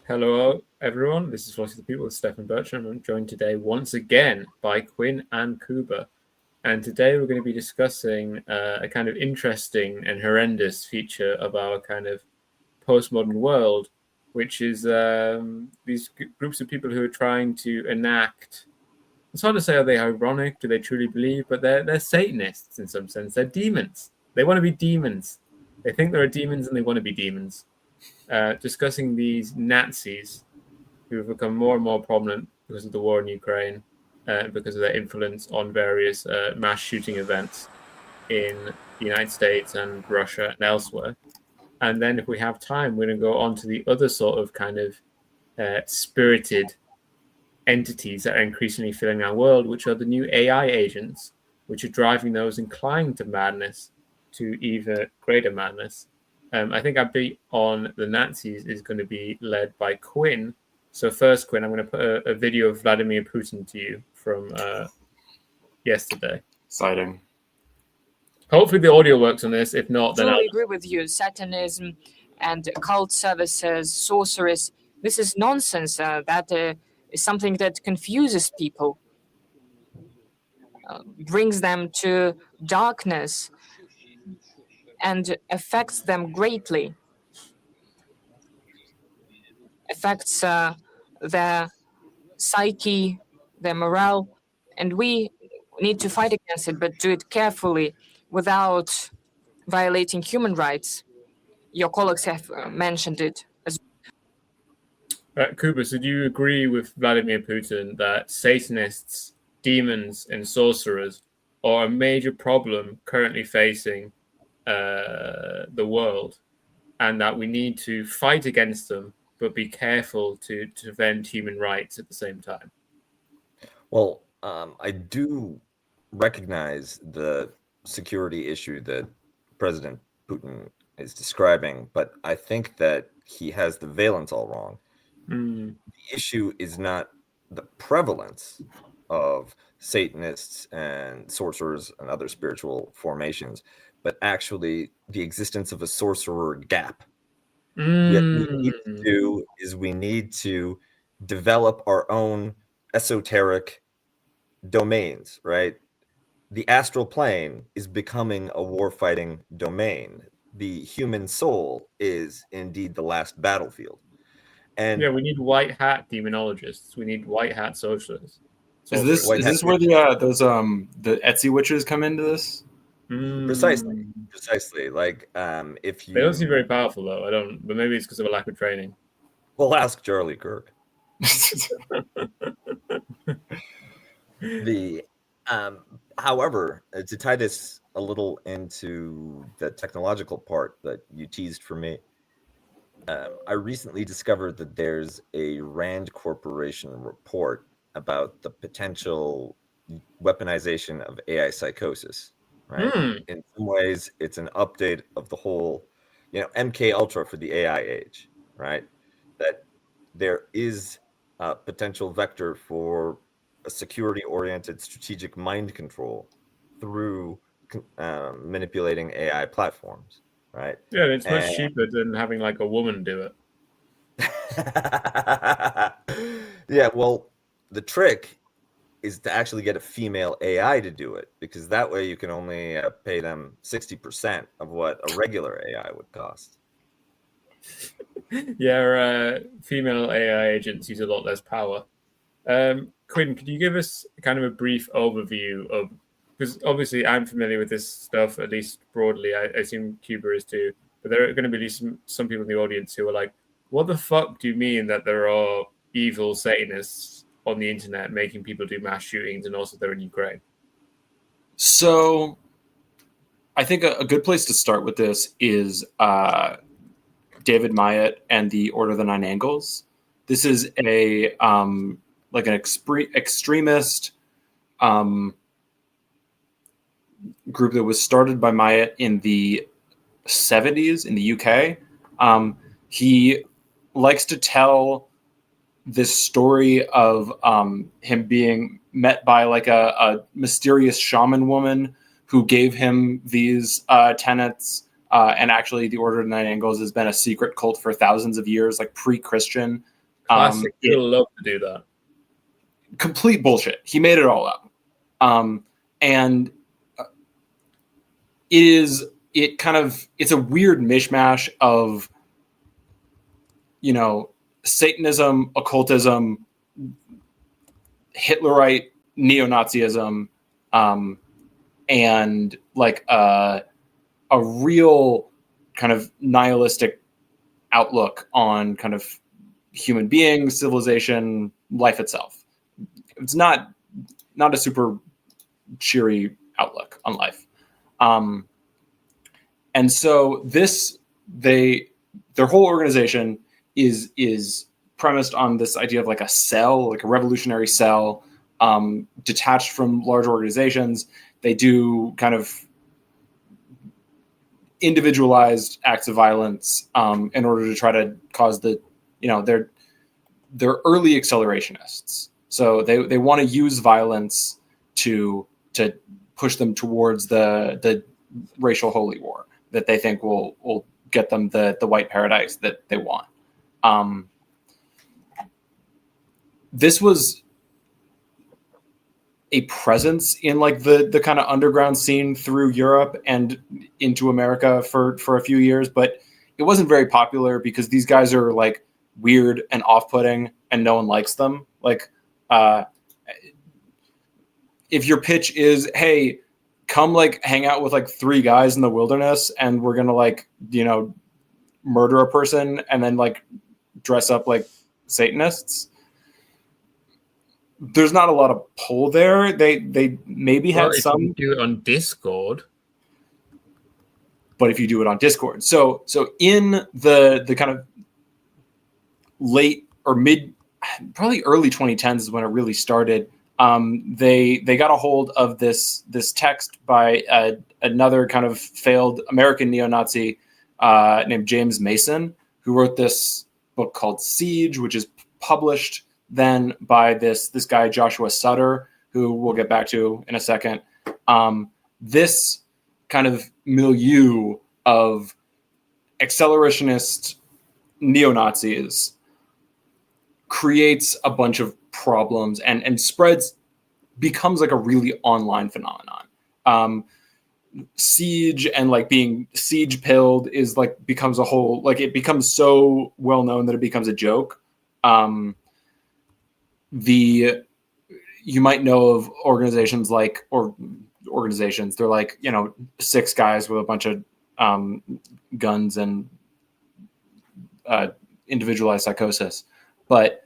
Hello, everyone. This is Voice of the People with Stefan Bertram. I'm joined today once again by Quinn and Kuba. And today we're going to be discussing a kind of interesting and horrendous feature of our kind of postmodern world, which is these groups of people who are trying to enact. It's hard to say, are they ironic? Do they truly believe? But they're Satanists in some sense. They're demons. They want to be demons. They think there are demons and they want to be demons. Discussing these Nazis who have become more and more prominent because of the war in Ukraine, because of their influence on various mass shooting events in the United States and Russia and elsewhere. And then, if we have time, we're going to go on to the other sort of kind of spirited entities that are increasingly filling our world, which are the new AI agents, which are driving those inclined to madness to even greater madness. I think our beat on the Nazis is going to be led by Quinn. So first, Quinn, I'm going to put a video of Vladimir Putin to you from yesterday. Exciting. Hopefully the audio works on this. If not, then I totally agree with you. Satanism and cult services, sorceries, this is nonsense. That is something that confuses people, brings them to darkness, and affects them greatly. Affects their psyche, their morale, and we need to fight against it, but do it carefully without violating human rights. Your colleagues have mentioned it as Kuba, so do you agree with Vladimir Putin that Satanists, demons, and sorcerers are a major problem currently facing the world, and that we need to fight against them, but be careful to defend human rights at the same time? Well, I do recognize the security issue that President Putin is describing, but I think that he has the valence all wrong. The issue is not the prevalence of Satanists and sorcerers and other spiritual formations, but actually the existence of a sorcerer gap. What we need to do is we need to develop our own esoteric domains, right? The astral plane is becoming a war-fighting domain. The human soul is indeed the last battlefield. And yeah, we need white hat demonologists. We need white hat socialists. Is this where the Etsy witches come into this? Precisely. Like if you They don't seem very powerful though. I don't, but maybe it's because of a lack of training. Well, ask Charlie Kirk. However, to tie this a little into the technological part that you teased for me, I recently discovered that there's a Rand Corporation report about the potential weaponization of AI psychosis. Right? In some ways, it's an update of the whole, MK Ultra for the AI age. Right? That there is a potential vector for a security-oriented strategic mind control through manipulating AI platforms, right? Yeah, it's much cheaper than having like a woman do it. Yeah, well, the trick is to actually get a female AI to do it, because that way you can only pay them 60% of what a regular AI would cost. Yeah, female AI agents use a lot less power. Quinn, could you give us kind of a brief overview of, because obviously I'm familiar with this stuff, at least broadly, I assume Cuba is too, but there are going to be some people in the audience who are like, what the fuck do you mean that there are evil Satanists on the internet making people do mass shootings and also they're in Ukraine? So I think a good place to start with this is David Mamet and the Order of the Nine Angles. This is a like an extremist group that was started by Mamet in the 70s in the UK. He likes to tell this story of him being met by like a mysterious shaman woman who gave him these tenets. And actually, the Order of Nine Angles has been a secret cult for thousands of years, like pre-Christian. Classic. You'll love to do that. Complete bullshit. He made it all up. And it's a weird mishmash of, Satanism, occultism, Hitlerite neo-Nazism, and like a real kind of nihilistic outlook on kind of human beings, civilization, life itself. It's not a super cheery outlook on life. And so their whole organization is premised on this idea of like a cell, like a revolutionary cell, detached from large organizations. They do kind of individualized acts of violence in order to try to cause they're early accelerationists. So they want to use violence to push them towards the racial holy war that they think will get them the white paradise that they want. This was a presence in like the kind of underground scene through Europe and into America for a few years, but it wasn't very popular because these guys are like weird and off-putting and no one likes them. Like, if your pitch is, hey, come like hang out with like 3 guys in the wilderness and we're going to like, murder a person and then like dress up like Satanists, there's not a lot of pull there. They maybe had some. If you do it on Discord. But if you do it on Discord. So in the kind of late or mid, probably early 2010s is when it really started. They got a hold of this text by another kind of failed American neo-Nazi named James Mason, who wrote this book called Siege, which is published then by this guy Joshua Sutter, who we'll get back to in a second. This kind of milieu of accelerationist neo-Nazis creates a bunch of problems and becomes like a really online phenomenon. Siege and like being siege pilled is like becomes a whole, like it becomes so well known that it becomes a joke. You might know of organizations they're like 6 guys with a bunch of guns and individualized psychosis, but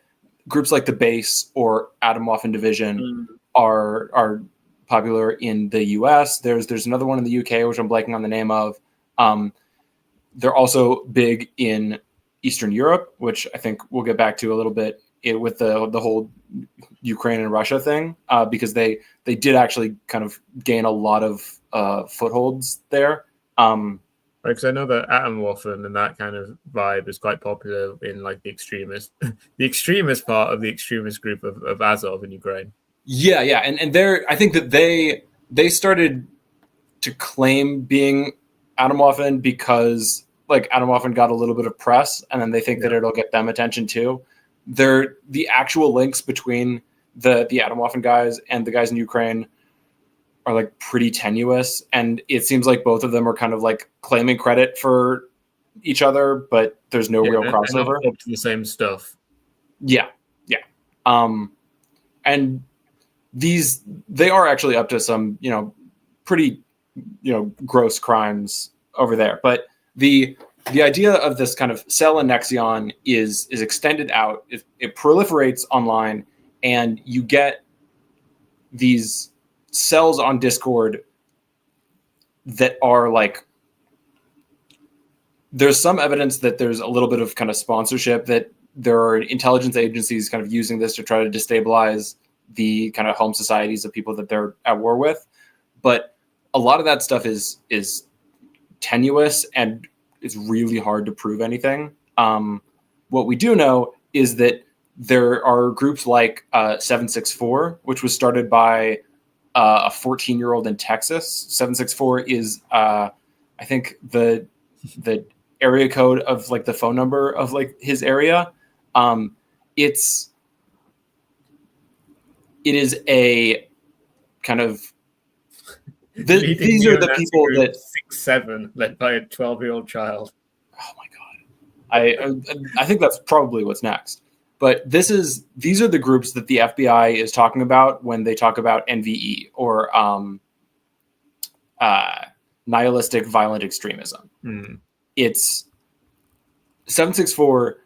groups like the Base or Atomwaffen Division are popular in the US. There's another one in the UK, which I'm blanking on the name of. They're also big in Eastern Europe, which I think we'll get back to a little bit with the whole Ukraine and Russia thing, because they did actually kind of gain a lot of footholds there. Because I know that Atomwaffen and that kind of vibe is quite popular in like the extremist part of the extremist group of Azov in Ukraine. Yeah, and I think that they started to claim being Atomwaffen because like Atomwaffen got a little bit of press, and then they think that it'll get them attention too. The actual links between the Atomwaffen guys and the guys in Ukraine are like pretty tenuous, and it seems like both of them are kind of like claiming credit for each other, but there's no real crossover. Up to the same stuff. Yeah. And they are actually up to some pretty gross crimes over there, but the idea of this kind of cell annexion is extended out. It proliferates online, and you get these cells on Discord that are like, there's some evidence that there's a little bit of kind of sponsorship, that there are intelligence agencies kind of using this to try to destabilize the kind of home societies of people that they're at war with. But a lot of that stuff is tenuous, and it's really hard to prove anything. What we do know is that there are groups like 764, which was started by a 14-year-old in Texas. 764 is, I think, the area code of like the phone number of like his area. it is a kind of these are the people that 6-7 led by a 12-year-old child. Oh my god, I think that's probably what's next. But these are the groups that the FBI is talking about when they talk about NVE or nihilistic violent extremism. It's 764.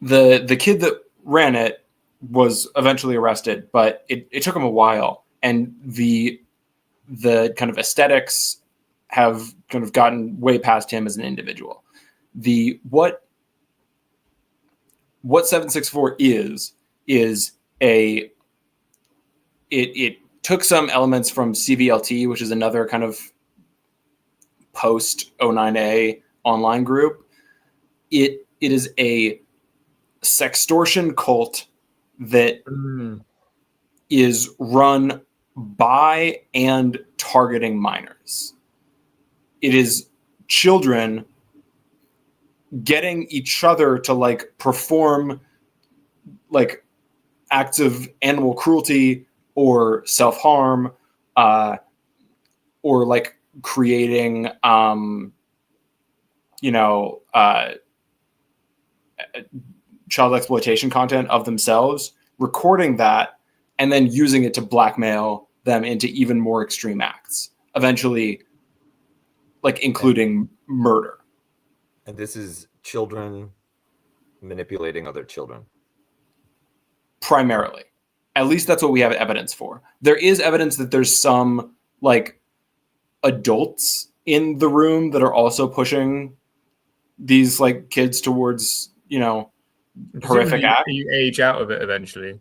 The kid that ran it was eventually arrested, but it took him a while, and the kind of aesthetics have kind of gotten way past him as an individual. What 764 is it took some elements from CVLT, which is another kind of post 09A online group. It is a sextortion cult that is run by and targeting minors. It is children getting each other to like perform like acts of animal cruelty or self-harm, or like creating child exploitation content of themselves, recording that, and then using it to blackmail them into even more extreme acts, eventually like including murder. And this is children manipulating other children. Primarily. At least that's what we have evidence for. There is evidence that there's some like adults in the room that are also pushing these like kids towards, horrific acts. You age out of it eventually.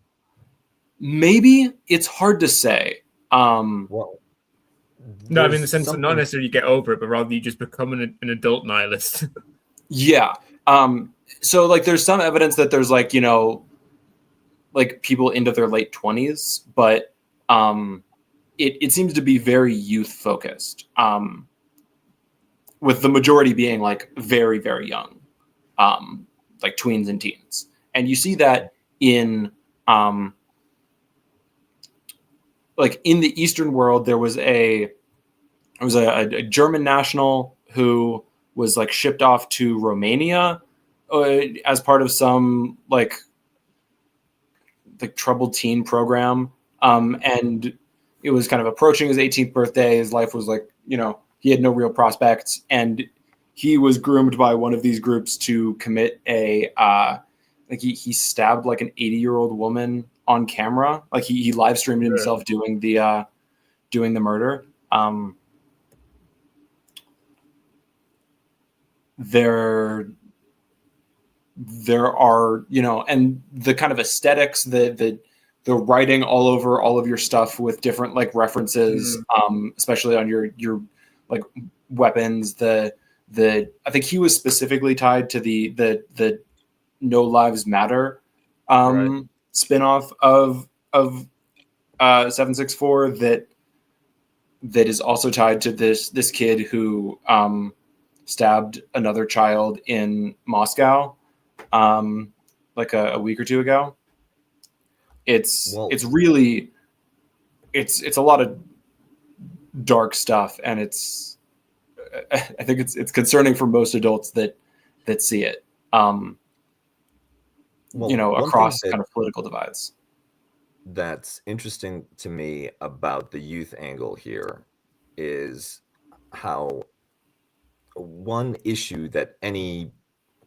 Maybe. It's hard to say. No, I mean in the sense that not necessarily you get over it, but rather you just become an adult nihilist. Yeah. So like there's some evidence that there's like, like people into their late 20s, but it seems to be very youth focused, with the majority being like very, very young, like tweens and teens. And you see that in like in the Eastern world, there was a German national who was like shipped off to Romania as part of some like troubled teen program. And it was kind of approaching his 18th birthday. His life was like, he had no real prospects. And he was groomed by one of these groups to commit he stabbed like an 80-year-old woman on camera. Like he live streamed himself doing the murder. There are, and the kind of aesthetics, the writing all over all of your stuff with different like references, especially on your like weapons. I think he was specifically tied to the No Lives Matter spinoff of 764 that is also tied to this kid who stabbed another child in Moscow like a week or two ago. It's really a lot of dark stuff, and I think it's concerning for most adults that see it. Across kind of political divides. That's interesting to me about the youth angle here is how one issue that any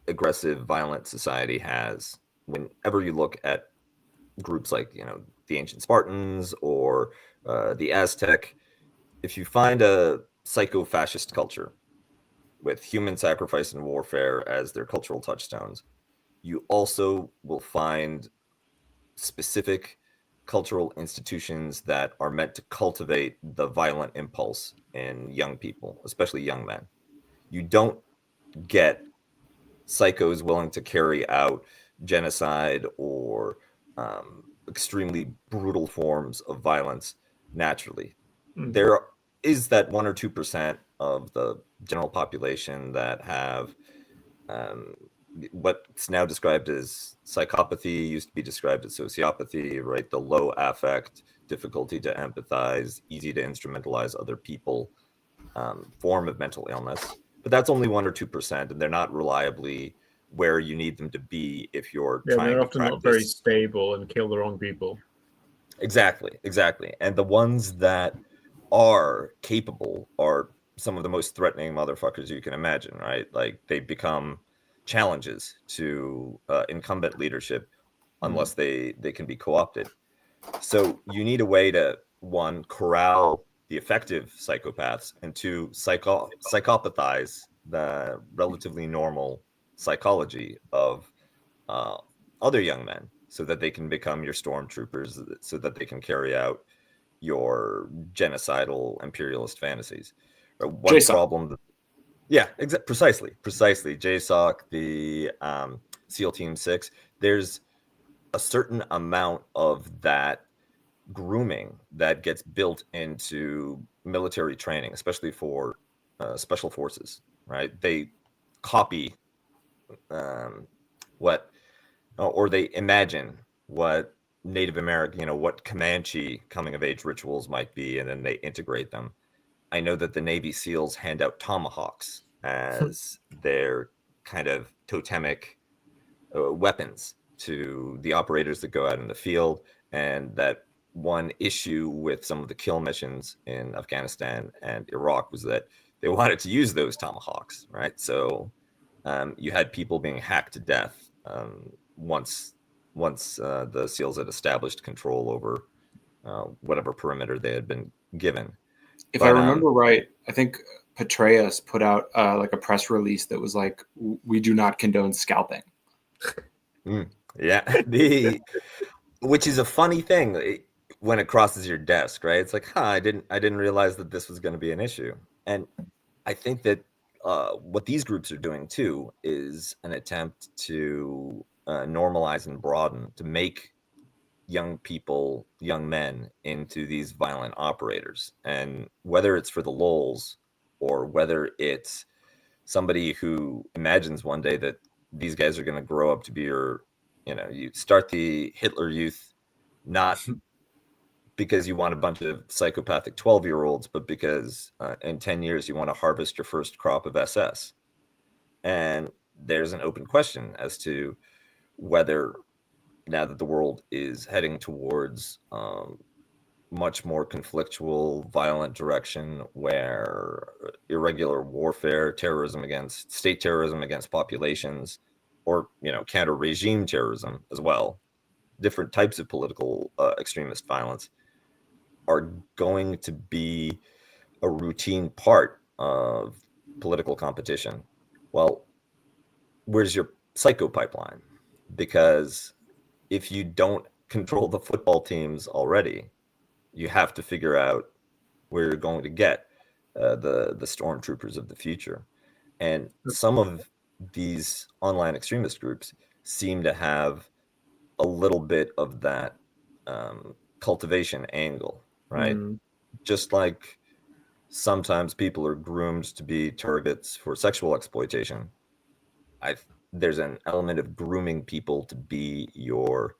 aggressive, violent society has, whenever you look at groups like, the ancient Spartans or the Aztec, if you find a psycho-fascist culture with human sacrifice and warfare as their cultural touchstones, you also will find specific cultural institutions that are meant to cultivate the violent impulse in young people, especially young men. You don't get psychos willing to carry out genocide or extremely brutal forms of violence naturally. There is that 1 or 2% of the general population that have what's now described as psychopathy used to be described as sociopathy, right? The low affect, difficulty to empathize, easy to instrumentalize other people form of mental illness. But that's only 1 or 2%, and they're not reliably where you need them to be if you're trying they're to often not very practice. stable and kill the wrong people. Exactly. And the ones that are capable are some of the most threatening motherfuckers you can imagine, right? Like they become challenges to incumbent leadership unless they can be co-opted. So you need a way to, one, corral the effective psychopaths, and two, psychopathize the relatively normal psychology of other young men so that they can become your stormtroopers, so that they can carry out your genocidal imperialist fantasies. One JSOC. problem, yeah, precisely. JSOC, the SEAL Team 6, there's a certain amount of that grooming that gets built into military training, especially for special forces, right? They copy what, or they imagine what Native American, what Comanche coming of age rituals might be, and then they integrate them. I know that the Navy SEALs hand out tomahawks as their kind of totemic weapons to the operators that go out in the field, and that one issue with some of the kill missions in Afghanistan and Iraq was that they wanted to use those tomahawks, right? So you had people being hacked to death once the SEALs had established control over whatever perimeter they had been given. If I remember right, I think Petraeus put out like a press release that was like, "We do not condone scalping." Yeah, which is a funny thing when it crosses your desk, right? It's like, I didn't realize that this was going to be an issue. And I think that what these groups are doing too is an attempt to normalize and broaden, to make young men into these violent operators. And whether it's for the lulz or whether it's somebody who imagines one day that these guys are going to grow up to be you start the Hitler Youth, not because you want a bunch of psychopathic 12-year-olds, but because in 10 years you want to harvest your first crop of SS. And there's an open question as to whether, now that the world is heading towards much more conflictual, violent direction, where irregular warfare, state terrorism against populations, or counter regime terrorism as well, different types of political extremist violence, are going to be a routine part of political competition. Well, where's your psycho pipeline? Because if you don't control the football teams already, you have to figure out where you're going to get the stormtroopers of the future. And some of these online extremist groups seem to have a little bit of that cultivation angle, right? Just like sometimes people are groomed to be targets for sexual exploitation, there's an element of grooming people to be your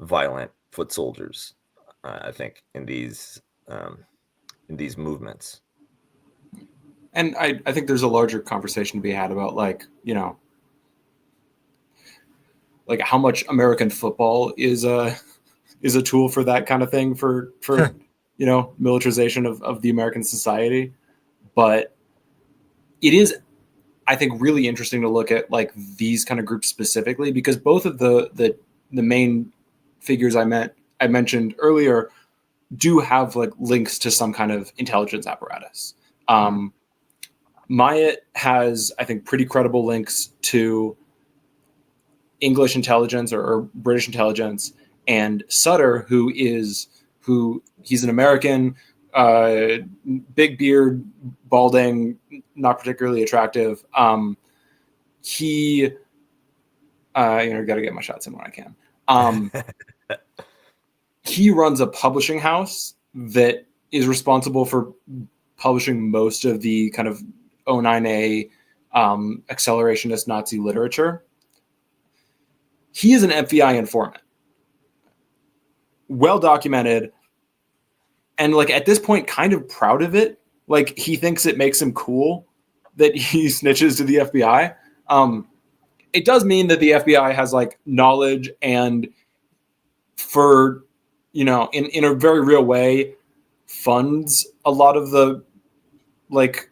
violent foot soldiers, I think, in these movements. And I think there's a larger conversation to be had about like how much American football is a tool for that kind of thing, for militarization of the American society. But it is, I think, really interesting to look at like these kind of groups specifically, because both of the main figures I mentioned earlier do have like links to some kind of intelligence apparatus. Myatt has, I think, pretty credible links to English intelligence or British intelligence, and Sutter, who he's an American, big beard, balding, not particularly attractive. He, got to get my shots in when I can. He runs a publishing house that is responsible for publishing most of the kind of 09A accelerationist Nazi literature. He is an FBI informant, well documented, and like at this point kind of proud of it. Like he thinks it makes him cool that he snitches to the FBI. It does mean that the FBI has like knowledge and for, you know, in a very real way funds a lot of the like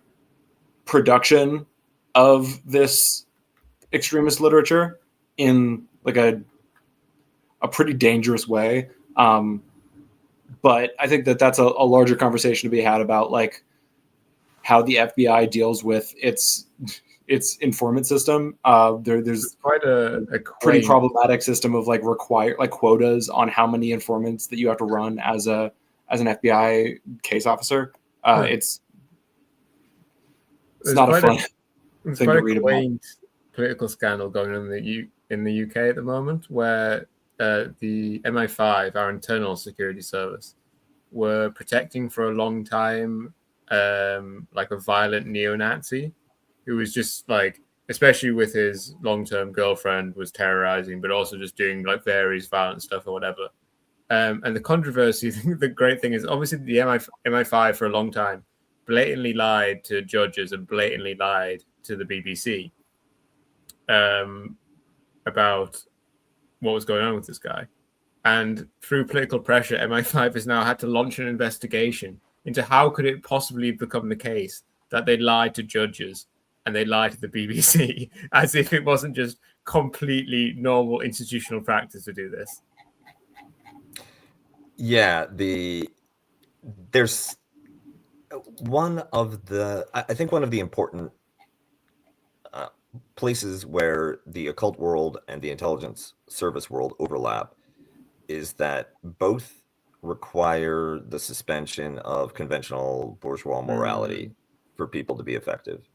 production of this extremist literature in like a pretty dangerous way. But I think that that's a larger conversation to be had about like how the FBI deals with its informant system. There's It's quite a pretty quaint, problematic system of like quotas on how many informants that you have to run as an FBI case officer. It's there's not a quite fun there's thing quite to a read about. quaint political scandal going on in the UK at the moment, where the MI5, our internal security service, were protecting for a long time like a violent neo-Nazi who was just like, especially with his long-term girlfriend, was terrorizing, but also just doing like various violent stuff or whatever. And the controversy, the great thing is obviously the MI5 for a long time blatantly lied to judges and blatantly lied to the BBC about what was going on with this guy. And through political pressure, MI5 has now had to launch an investigation into how could it possibly become the case that they lied to judges and they lied to the BBC as if it wasn't just completely normal institutional practice to do this. Yeah, there's I think one of the important places where the occult world and the intelligence service world overlap is that both require the suspension of conventional bourgeois morality for people to be effective.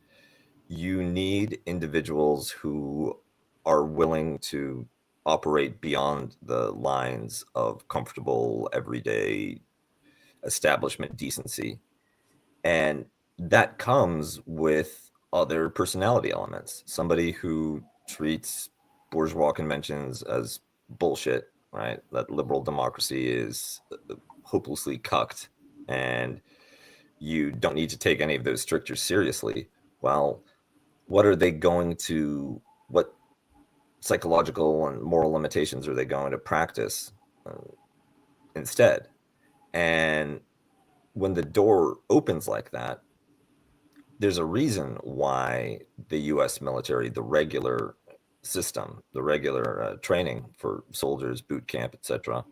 You need individuals who are willing to operate beyond the lines of comfortable, everyday establishment decency. And that comes with other personality elements. Somebody who treats bourgeois conventions as bullshit, right? That liberal democracy is hopelessly cucked and you don't need to take any of those strictures seriously. Well, what psychological and moral limitations are they going to practice instead? And when the door opens like that, there's a reason why the U.S. military, the regular system, the regular training for soldiers, boot camp, etc.,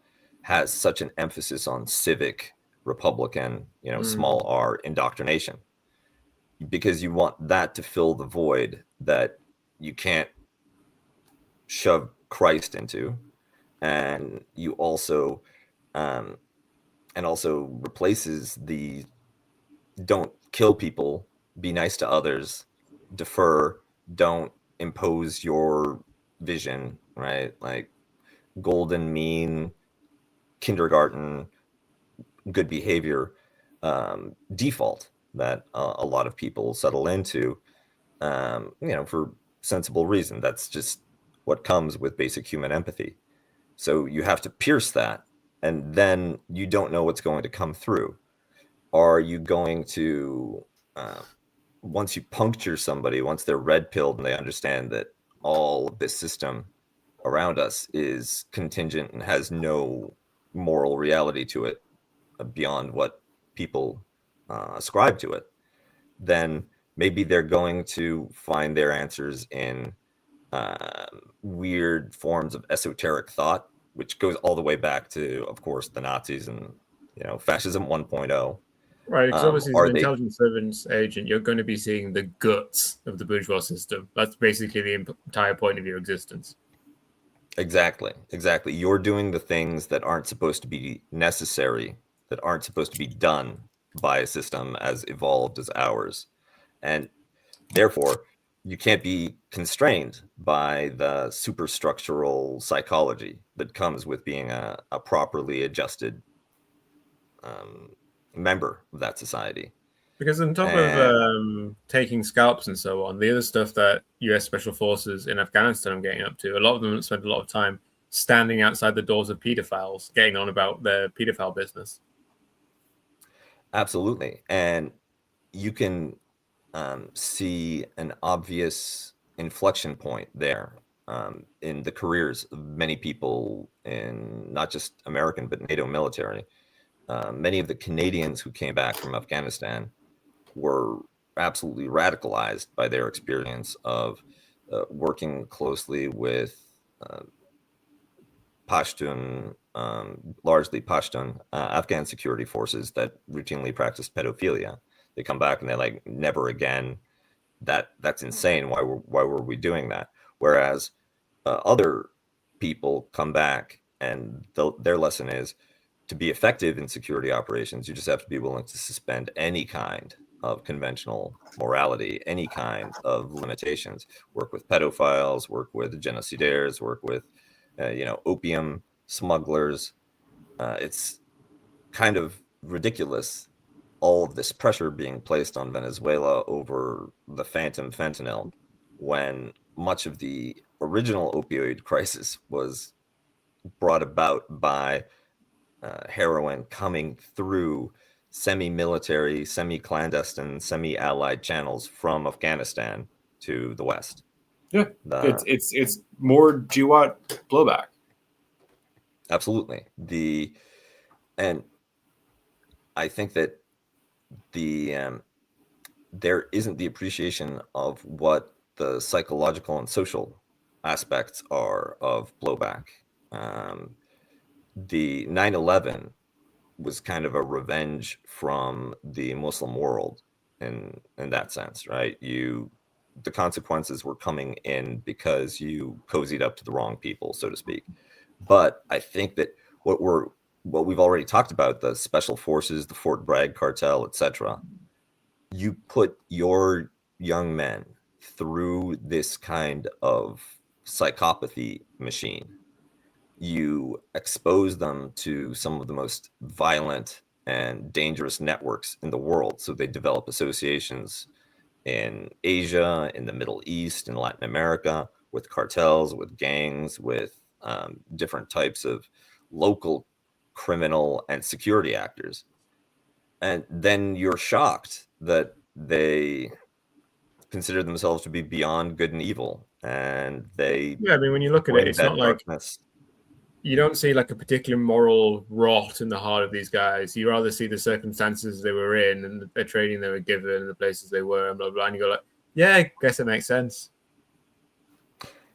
has such an emphasis on civic, Republican, small r indoctrination, because you want that to fill the void that you can't shove Christ into, and you also replaces the don't kill people, be nice to others, defer, don't impose your vision, right? Like golden mean kindergarten good behavior default that a lot of people settle into, for sensible reason. That's just what comes with basic human empathy. So you have to pierce that, and then you don't know what's going to come through. Are you going to, once you puncture somebody, once they're red-pilled and they understand that all of this system around us is contingent and has no moral reality to it beyond what people ascribe to it, then maybe they're going to find their answers in weird forms of esoteric thought, which goes all the way back to, of course, the Nazis and fascism 1.0. Right, because obviously as an intelligence service agent, you're going to be seeing the guts of the bourgeois system. That's basically the entire point of your existence. Exactly. You're doing the things that aren't supposed to be necessary, that aren't supposed to be done by a system as evolved as ours. And therefore, you can't be constrained by the superstructural psychology that comes with being a properly adjusted member of that society. Because on top And of taking scalps and so on, the other stuff that U.S. Special Forces in Afghanistan are getting up to, a lot of them spend a lot of time standing outside the doors of pedophiles, getting on about their pedophile business. absolutely. And you can see an obvious inflection point there in the careers of many people in not just American but NATO military. Many of the Canadians who came back from Afghanistan were absolutely radicalized by their experience of working closely with Pashtun, largely Pashtun Afghan security forces that routinely practice pedophilia. They come back and they're like, never again. That's insane. Why were we doing that? Whereas other people come back and their lesson is to be effective in security operations, you just have to be willing to suspend any kind of conventional morality, any kind of limitations. Work with pedophiles, work with genocidaires, work with opium smugglers. It's kind of ridiculous, all of this pressure being placed on Venezuela over the phantom fentanyl, when much of the original opioid crisis was brought about by heroin coming through semi-military, semi-clandestine, semi-allied channels from Afghanistan to the West. Yeah, it's more GWAT blowback. Absolutely. And I think that there isn't the appreciation of what the psychological and social aspects are of blowback. The 9/11 was kind of a revenge from the Muslim world in that sense, right? The consequences were coming in because you cozied up to the wrong people, so to speak. But I think that what we've already talked about, the special forces, the Fort Bragg cartel, etc., you put your young men through this kind of psychopathy machine. You expose them to some of the most violent and dangerous networks in the world. So they develop associations in Asia, in the Middle East, in Latin America, with cartels, with gangs, with different types of local criminal and security actors. And then you're shocked that they consider themselves to be beyond good and evil, and they Yeah, I mean, when you look at it, bring it's that not like darkness. you don't see like a particular moral rot in the heart of these guys. You rather see the circumstances they were in and the training they were given and the places they were and blah, blah. And you go like, yeah, I guess it makes sense.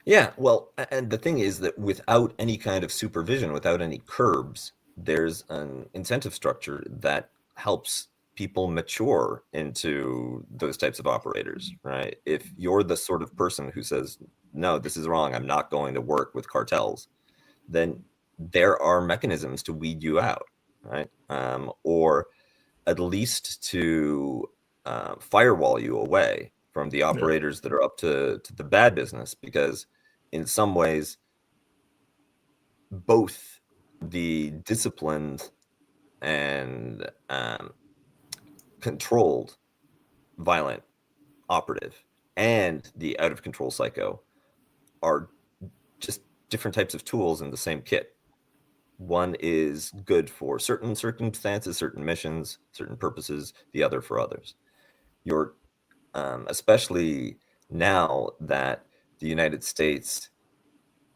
Yeah, well, and the thing is that without any kind of supervision, without any curbs, there's an incentive structure that helps people mature into those types of operators, right? If you're the sort of person who says, no, this is wrong, I'm not going to work with cartels, then there are mechanisms to weed you out, right? Or at least to firewall you away from the operators that are up to the bad business, because in some ways, both the disciplined and controlled violent operative and the out of control psycho are just different types of tools in the same kit. One is good for certain circumstances, certain missions, certain purposes, the other for others. You're especially now that the United States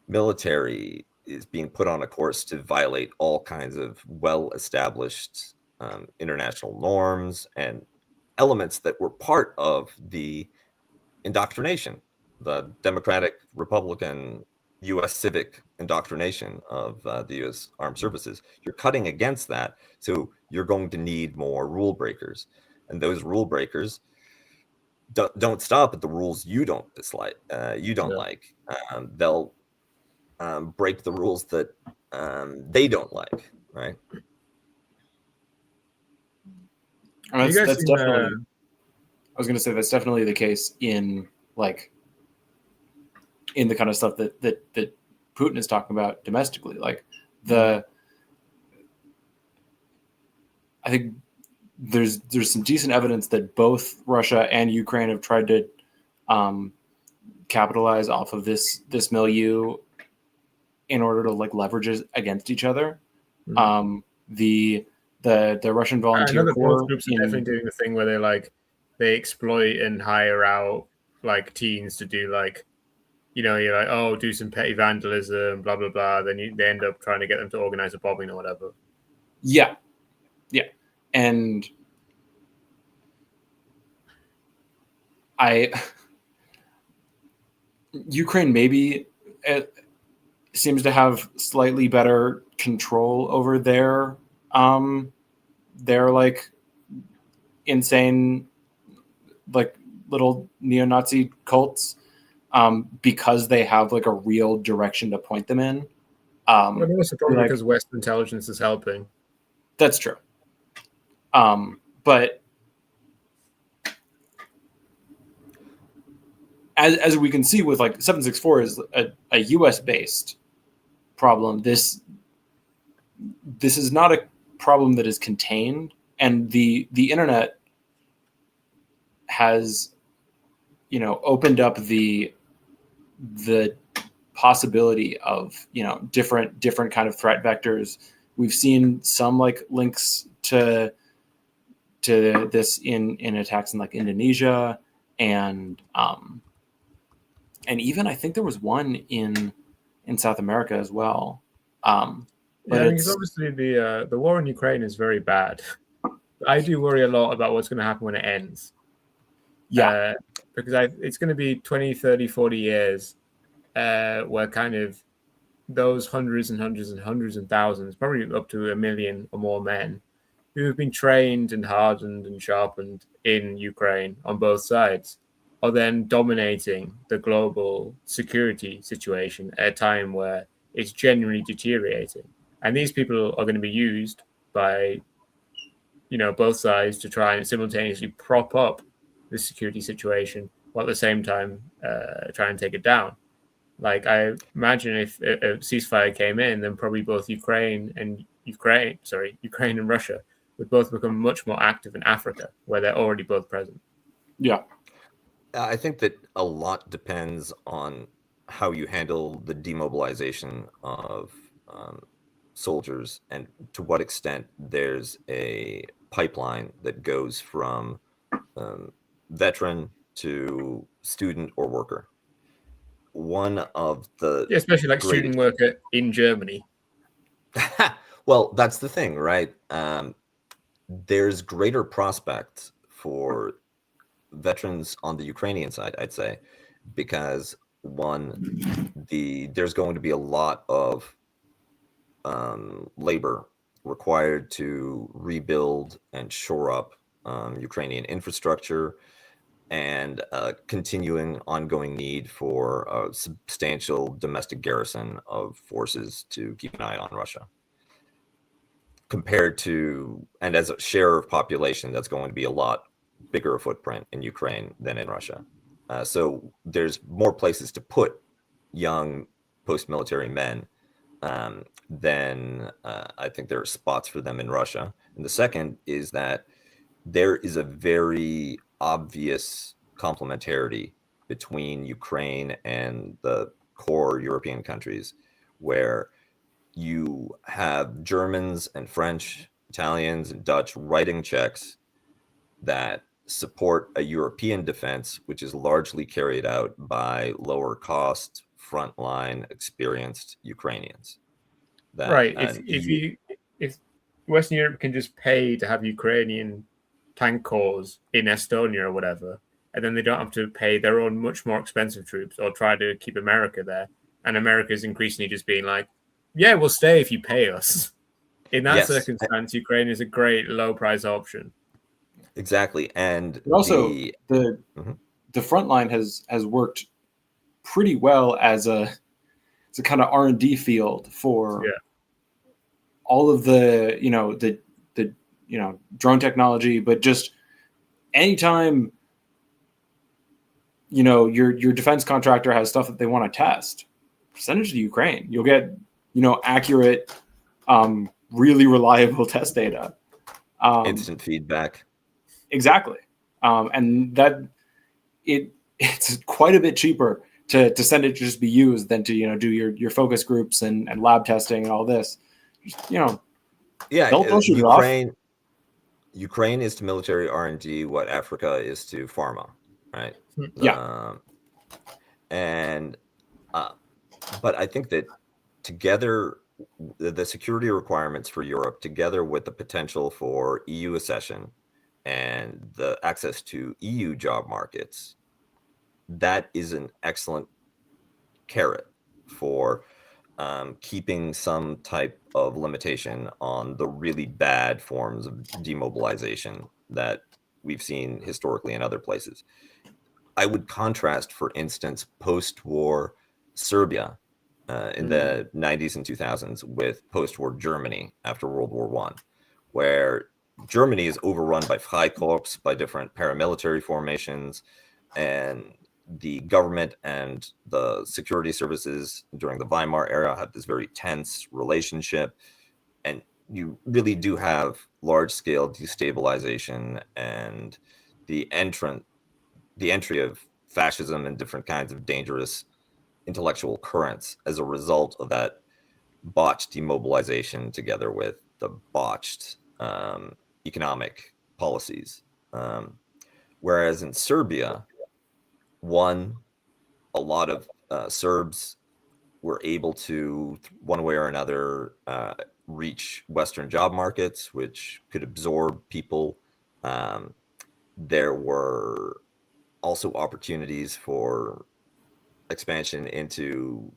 military is being put on a course to violate all kinds of well-established international norms and elements that were part of the indoctrination, the Democratic, Republican, U.S. civic indoctrination of the U.S. Armed Services. You're cutting against that, so you're going to need more rule breakers, and those rule breakers don't stop at the rules you don't dislike, you don't like. They'll break the rules that they don't like, right? That's definitely. I was going to say that's definitely the case in the kind of stuff that Putin is talking about domestically. Like I think there's some decent evidence that both Russia and Ukraine have tried to capitalize off of this milieu in order to like leverage it against each other. Mhm. The Russian I volunteer know that corps both groups are definitely doing the thing where they exploit and hire out like teens to do like, you're like, oh, do some petty vandalism, blah blah blah. Then they end up trying to get them to organize a bombing or whatever. Yeah, and Ukraine maybe seems to have slightly better control over their like insane like little neo-Nazi cults because they have like a real direction to point them in. Well, also probably like, because Western intelligence is helping. That's true. But as we can see with like 764 is a US based problem. This is not a problem that is contained, and the internet has opened up the possibility of different kind of threat vectors. We've seen some like links to this in attacks in like Indonesia and even I think there was one in South America as well. But because obviously the war in Ukraine is very bad. I do worry a lot about what's going to happen when it ends. Yeah. Because it's going to be 20, 30, 40 years where kind of those hundreds and hundreds and hundreds and thousands, probably up to 1 million or more men who have been trained and hardened and sharpened in Ukraine on both sides are then dominating the global security situation at a time where it's genuinely deteriorating. And these people are going to be used by, both sides to try and simultaneously prop up the security situation while at the same time try and take it down. Like, I imagine if a ceasefire came in, then probably both Ukraine and Russia would both become much more active in Africa, where they're already both present. Yeah. I think that a lot depends on how you handle the demobilization of soldiers and to what extent there's a pipeline that goes from veteran to student or worker. One of the especially like student worker in Germany. Well, that's the thing, right? There's greater prospect for veterans on the Ukrainian side, I'd say, because there's going to be a lot of labor required to rebuild and shore up Ukrainian infrastructure, and continuing ongoing need for a substantial domestic garrison of forces to keep an eye on Russia. Compared to, and as a share of population, that's going to be a lot bigger a footprint in Ukraine than in Russia. So there's more places to put young post-military men than I think there are spots for them in Russia. And the second is that there is a very obvious complementarity between Ukraine and the core European countries, where you have Germans and French, Italians and Dutch writing checks that support a European defense, which is largely carried out by lower cost, frontline, experienced Ukrainians. Right. If Western Europe can just pay to have Ukrainian tank corps in Estonia or whatever, and then they don't have to pay their own much more expensive troops or try to keep America there, and America's increasingly just being like, yeah, we'll stay if you pay us. In that circumstance, Ukraine is a great low price option. Exactly. And also the front line has worked pretty well as a kind of R&D field for all of the drone technology, but just anytime your defense contractor has stuff that they want to test, send it to Ukraine. You'll get accurate, really reliable test data. Instant feedback. Exactly. And that it's quite a bit cheaper to send it to just be used than to do your focus groups and lab testing and all this. Yeah, they'll shoot it off. Ukraine is to military R&D what Africa is to pharma, right? Yeah. But I think that together, the security requirements for Europe, together with the potential for EU accession and the access to EU job markets, that is an excellent carrot for keeping some type of limitation on the really bad forms of demobilization that we've seen historically in other places. I would contrast, for instance, post-war Serbia in the 90s and 2000s with post-war Germany after World War I, where Germany is overrun by Freikorps, by different paramilitary formations, and the government and the security services during the Weimar era have this very tense relationship. And you really do have large-scale destabilization and the entry of fascism and different kinds of dangerous intellectual currents as a result of that botched demobilization together with the botched economic policies. Whereas in Serbia, a lot of Serbs were able to, one way or another, reach Western job markets, which could absorb people. There were also opportunities for expansion into,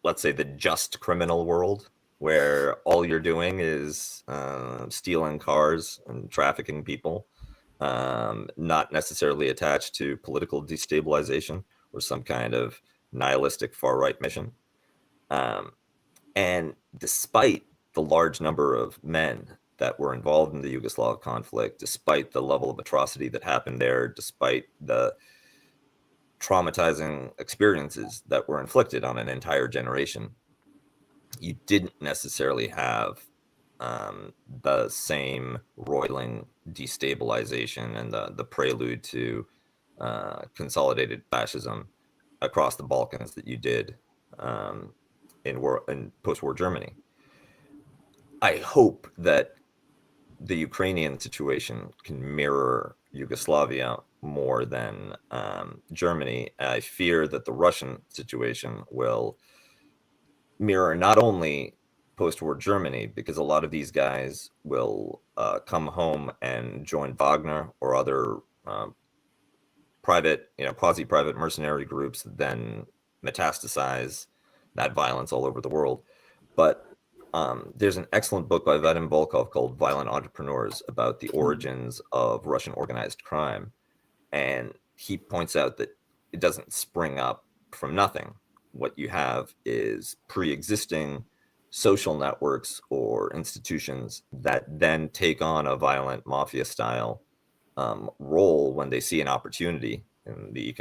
let's say the just criminal world, where all you're doing is stealing cars and trafficking people, not necessarily attached to political destabilization or some kind of nihilistic far-right mission. And despite the large number of men that were involved in the Yugoslav conflict, despite the level of atrocity that happened there, despite the traumatizing experiences that were inflicted on an entire generation, you didn't necessarily have the same roiling destabilization and the prelude to consolidated fascism across the Balkans that you did in post-war Germany. I hope that the Ukrainian situation can mirror Yugoslavia more than Germany. I fear that the Russian situation will mirror not only post-war Germany, because a lot of these guys will come home and join Wagner or other private, quasi-private mercenary groups, then metastasize that violence all over the world. But there's an excellent book by Vadim Volkov called Violent Entrepreneurs about the origins of Russian organized crime. And he points out that it doesn't spring up from nothing. What you have is pre-existing social networks or institutions that then take on a violent mafia style role when they see an opportunity in the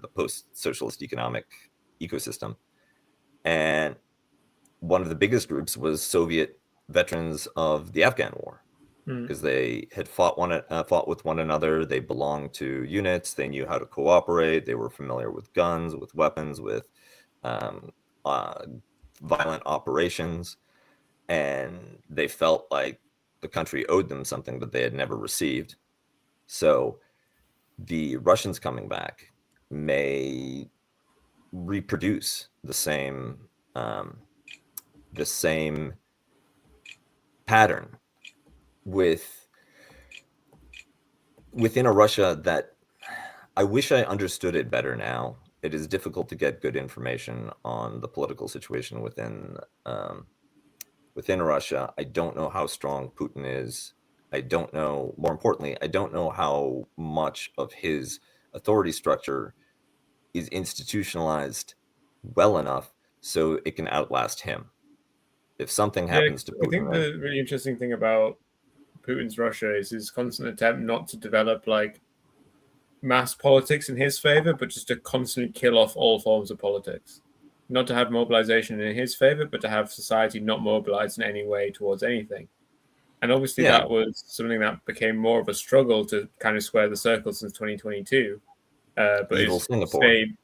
the post-socialist economic ecosystem. And one of the biggest groups was Soviet veterans of the Afghan War, because they had fought with one another. They belonged to units. They knew how to cooperate. They were familiar with guns, with weapons, with violent operations, and they felt like the country owed them something that they had never received. So the Russians coming back may reproduce the same pattern within a Russia that I wish I understood it better now. It is difficult to get good information on the political situation within Russia. I don't know how strong Putin is. I don't know, more importantly, I don't know how much of his authority structure is institutionalized well enough so it can outlast him. If something happens to Putin, I think the really interesting thing about Putin's Russia is his constant attempt not to develop like mass politics in his favor, but just to constantly kill off all forms of politics. Not to have mobilization in his favor, but to have society not mobilized in any way towards anything. And obviously Yeah. that was something that became more of a struggle to kind of square the circle since 2022. But Evil it's Singapore. stayed,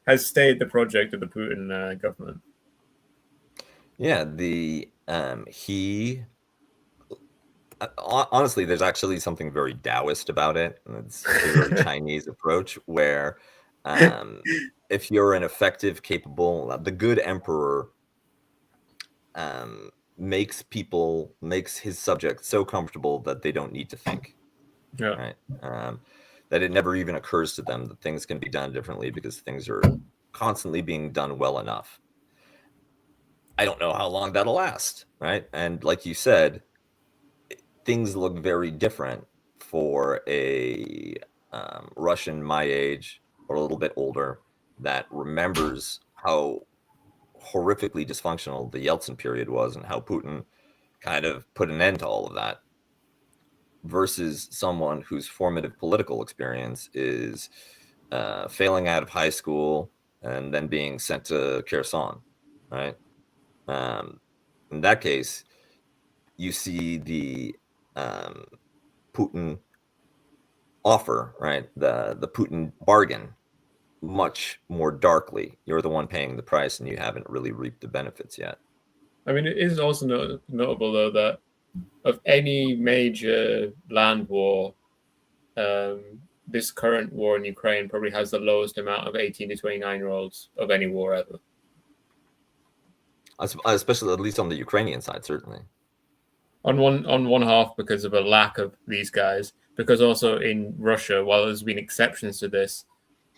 has stayed the project of the Putin government. Yeah, he honestly, there's actually something very Taoist about it. And it's a very Chinese approach where if you're an effective, capable, the good emperor makes his subjects so comfortable that they don't need to think, Yeah. right? That it never even occurs to them that things can be done differently because things are constantly being done well enough. I don't know how long that'll last, right? And like you said, things look very different for a Russian my age or a little bit older that remembers how horrifically dysfunctional the Yeltsin period was and how Putin kind of put an end to all of that, versus someone whose formative political experience is failing out of high school and then being sent to Kherson, right? In that case, you see the Putin offer, right? The Putin bargain much more darkly. You're the one paying the price and you haven't really reaped the benefits yet. I mean, it is also notable, though, that of any major land war, this current war in Ukraine probably has the lowest amount of 18 to 29-year-olds of any war ever. Especially, at least on the Ukrainian side, certainly. On one half, because of a lack of these guys, because also in Russia, while there's been exceptions to this,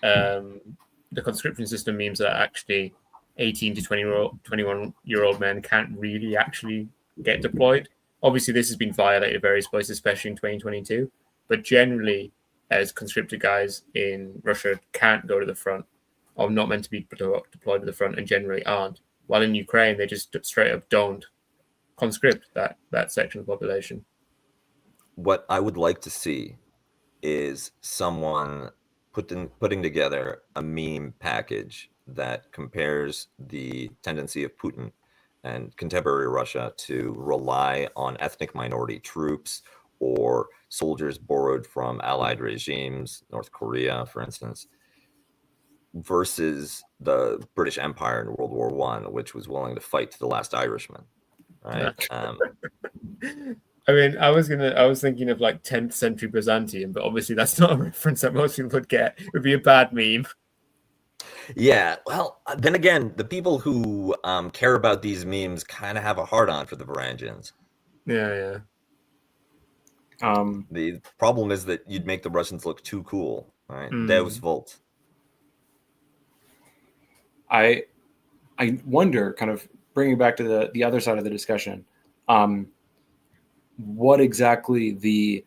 the conscription system means that actually 18 to 21-year-old men can't really actually get deployed. Obviously, this has been violated various places, especially in 2022. But generally, as conscripted guys in Russia can't go to the front, or not meant to be deployed to the front, and generally aren't. While in Ukraine, they just straight up don't conscript that section of the population. What I would like to see is someone putting together a meme package that compares the tendency of Putin and contemporary Russia to rely on ethnic minority troops or soldiers borrowed from allied regimes, North Korea, for instance, versus the British Empire in World War One, which was willing to fight to the last Irishman, right? I mean, I was thinking of like 10th century Byzantium, but obviously that's not a reference that most people would get. It would be a bad meme. Yeah, well, then again, the people who care about these memes kind of have a hard-on for the Varangians. Yeah. The problem is that you'd make the Russians look too cool, right? Deus Vult. I wonder, kind of bringing back to the other side of the discussion, what exactly the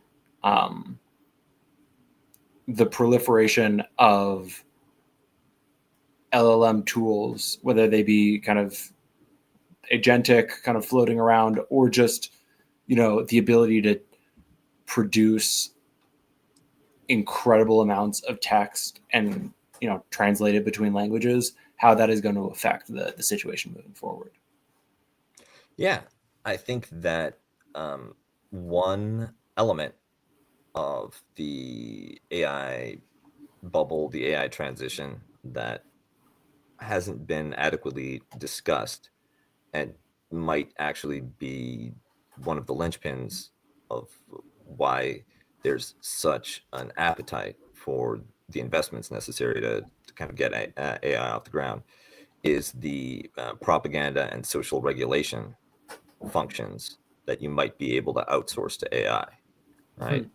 proliferation of LLM tools, whether they be kind of agentic, kind of floating around, or just, the ability to produce incredible amounts of text and, translate it between languages, how that is going to affect the situation moving forward. Yeah, I think that one element of the AI bubble, the AI transition that hasn't been adequately discussed and might actually be one of the linchpins of why there's such an appetite for the investments necessary to kind of get AI off the ground is the propaganda and social regulation functions that you might be able to outsource to AI, right?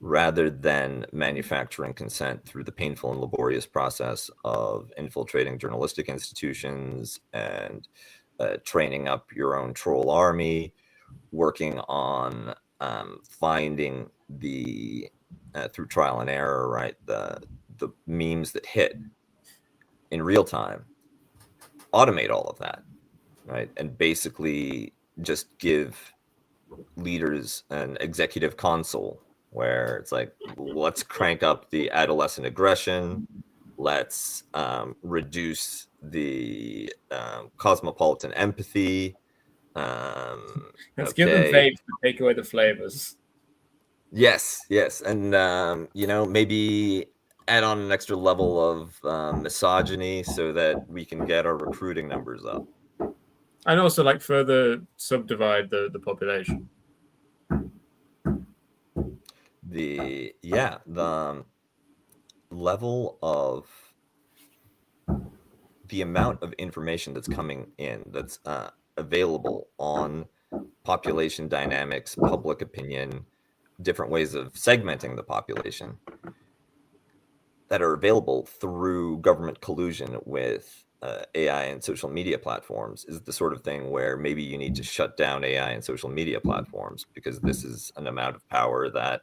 Rather than manufacturing consent through the painful and laborious process of infiltrating journalistic institutions and training up your own troll army, working on finding the through trial and error, right? The memes that hit in real time, automate all of that, right? And basically just give leaders an executive console where it's like, let's crank up the adolescent aggression, let's reduce the cosmopolitan empathy, Let's give them Okay. vapes to take away the flavors. Yes, and maybe add on an extra level of misogyny so that we can get our recruiting numbers up. And also, like, further subdivide the population. The level of the amount of information that's coming in, that's available on population dynamics, public opinion, different ways of segmenting the population that are available through government collusion with AI and social media platforms is the sort of thing where maybe you need to shut down AI and social media platforms, because this is an amount of power that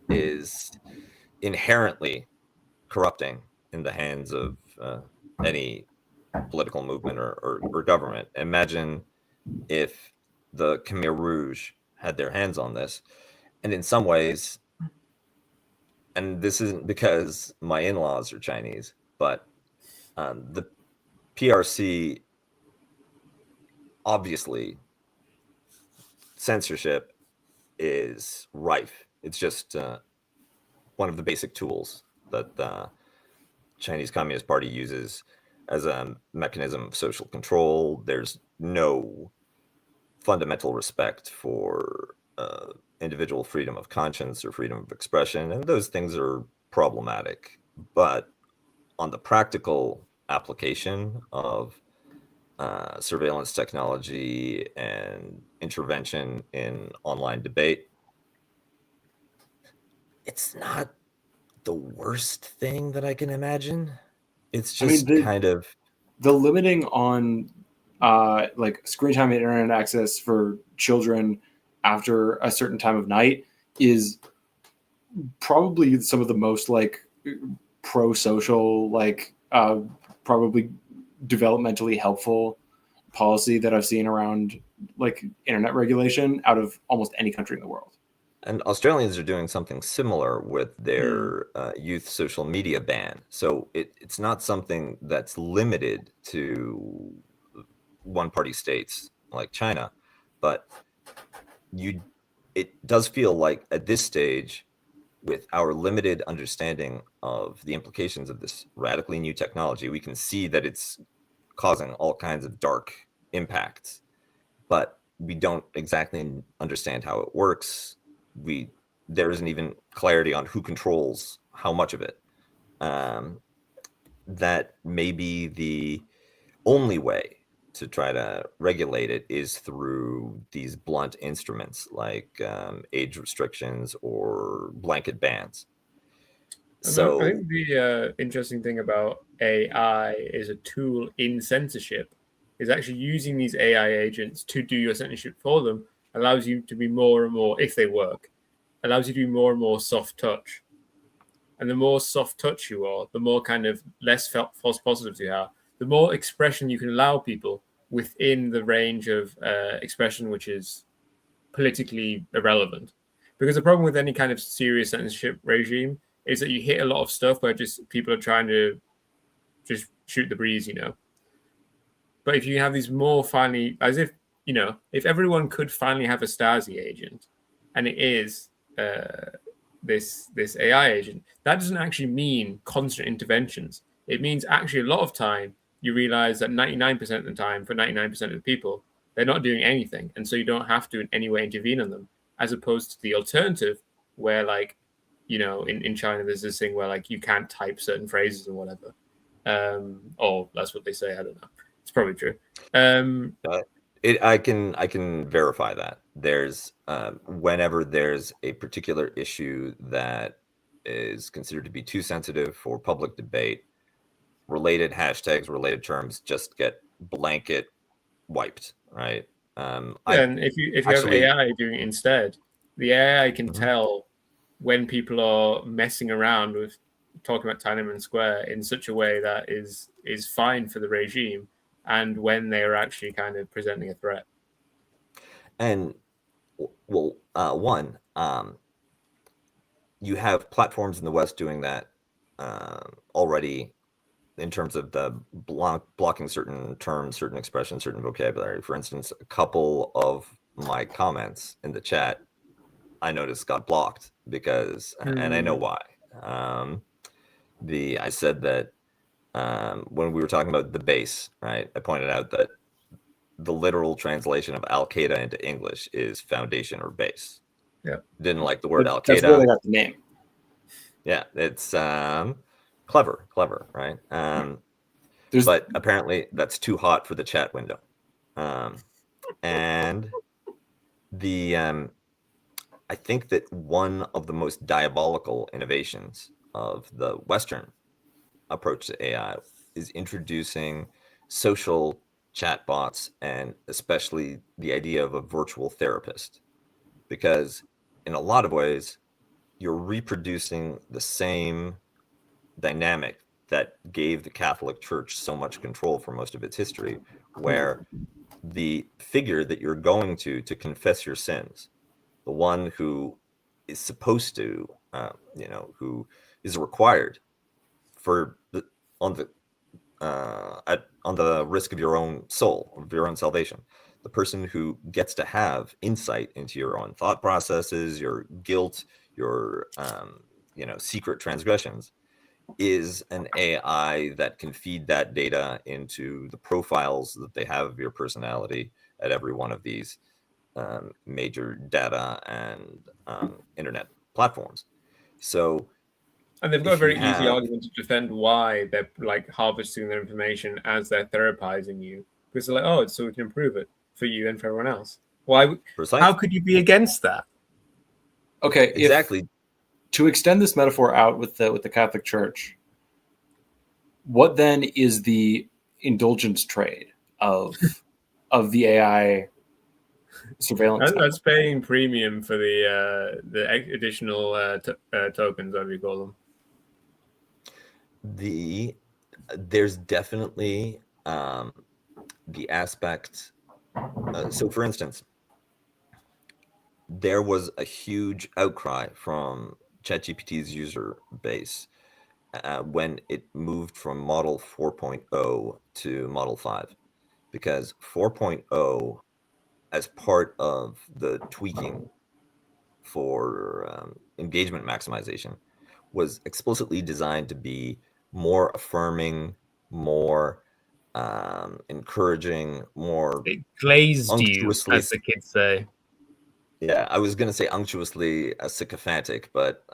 is inherently corrupting in the hands of any political movement or government. Imagine if the Khmer Rouge had their hands on this. And in some ways, and this isn't because my in-laws are Chinese, but the PRC, obviously, censorship is rife. It's just one of the basic tools that the Chinese Communist Party uses as a mechanism of social control. There's no fundamental respect for individual freedom of conscience or freedom of expression, and those things are problematic. But on the practical application of surveillance technology and intervention in online debate, it's not the worst thing that I can imagine. It's just kind of the limiting on like screen time and internet access for children after a certain time of night is probably some of the most like pro-social, like probably developmentally helpful policy that I've seen around like internet regulation out of almost any country in the world. And Australians are doing something similar with their youth social media ban. So it's not something that's limited to one-party states like China, but it does feel like at this stage, with our limited understanding of the implications of this radically new technology, we can see that it's causing all kinds of dark impacts, but we don't exactly understand how it works. There isn't even clarity on who controls how much of it. That may be the only way to try to regulate it is through these blunt instruments like age restrictions or blanket bans. So I think the interesting thing about AI is a tool in censorship is actually using these AI agents to do your censorship for them allows you to be more and more, if they work, allows you to be more and more soft touch. And the more soft touch you are, the more kind of less false positives you have, the more expression you can allow people within the range of expression which is politically irrelevant. Because the problem with any kind of serious censorship regime is that you hit a lot of stuff where just people are trying to just shoot the breeze, you know. But if you have these more finally, as if, you know, if everyone could finally have a Stasi agent, and it is this AI agent, that doesn't actually mean constant interventions. It means actually a lot of time you realize that 99% of the time, for 99% of the people, they're not doing anything, and so you don't have to in any way intervene on them. As opposed to the alternative, where like, you know, in China there's this thing where like you can't type certain phrases or whatever, or that's what they say. I don't know. It's probably true. I can verify that. There's whenever there's a particular issue that is considered to be too sensitive for public debate, related hashtags, related terms just get blanket wiped, right? And if you actually, have AI doing it instead, the AI can tell when people are messing around with talking about Tiananmen Square in such a way that is fine for the regime, and when they are actually kind of presenting a threat. And well, one, you have platforms in the West doing that already in terms of the blocking certain terms, certain expressions, certain vocabulary. For instance, a couple of my comments in the chat I noticed got blocked because, and I know why. I said that when we were talking about the base, right? I pointed out that the literal translation of Al Qaeda into English is foundation or base. Yeah. Didn't like the word Al That's where they Qaeda. got the name. Yeah, it's clever, right? But apparently that's too hot for the chat window. And I think that one of the most diabolical innovations of the Western approach to AI is introducing social chatbots, and especially the idea of a virtual therapist, because in a lot of ways you're reproducing the same dynamic that gave the Catholic Church so much control for most of its history, where the figure that you're going to confess your sins, the one who is supposed to, who is required for on the risk of your own soul, of your own salvation, the person who gets to have insight into your own thought processes, your guilt, your secret transgressions, is an AI that can feed that data into the profiles that they have of your personality at every one of these major data and internet platforms. So, and they've got a very easy argument to defend why they're like harvesting their information as they're therapizing you, because they're like, oh, it's so we can improve it for you and for everyone else. Why? Precisely. How could you be against that? Okay, exactly. To extend this metaphor out with the Catholic Church, what then is the indulgence trade of the AI surveillance? That's paying premium for the additional tokens, whatever you call them. There's definitely the aspect. So, for instance, there was a huge outcry from ChatGPT's user base when it moved from Model 4.0 to Model 5, because 4.0, as part of the tweaking for engagement maximization, was explicitly designed to be more affirming, more encouraging, more it glazed unctuously, you, as the kids say. Yeah, I was going to say unctuously sycophantic, but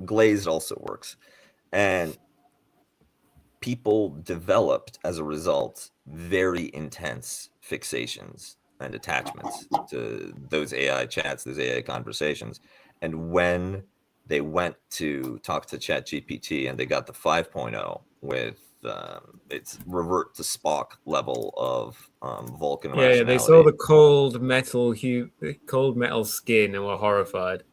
glazed also works. And people developed, as a result, very intense fixations and attachments to those AI chats, those AI conversations. And when they went to talk to ChatGPT and they got the 5.0 with its revert to Spock level of Vulcan rationality. Yeah, they saw the cold metal skin and were horrified.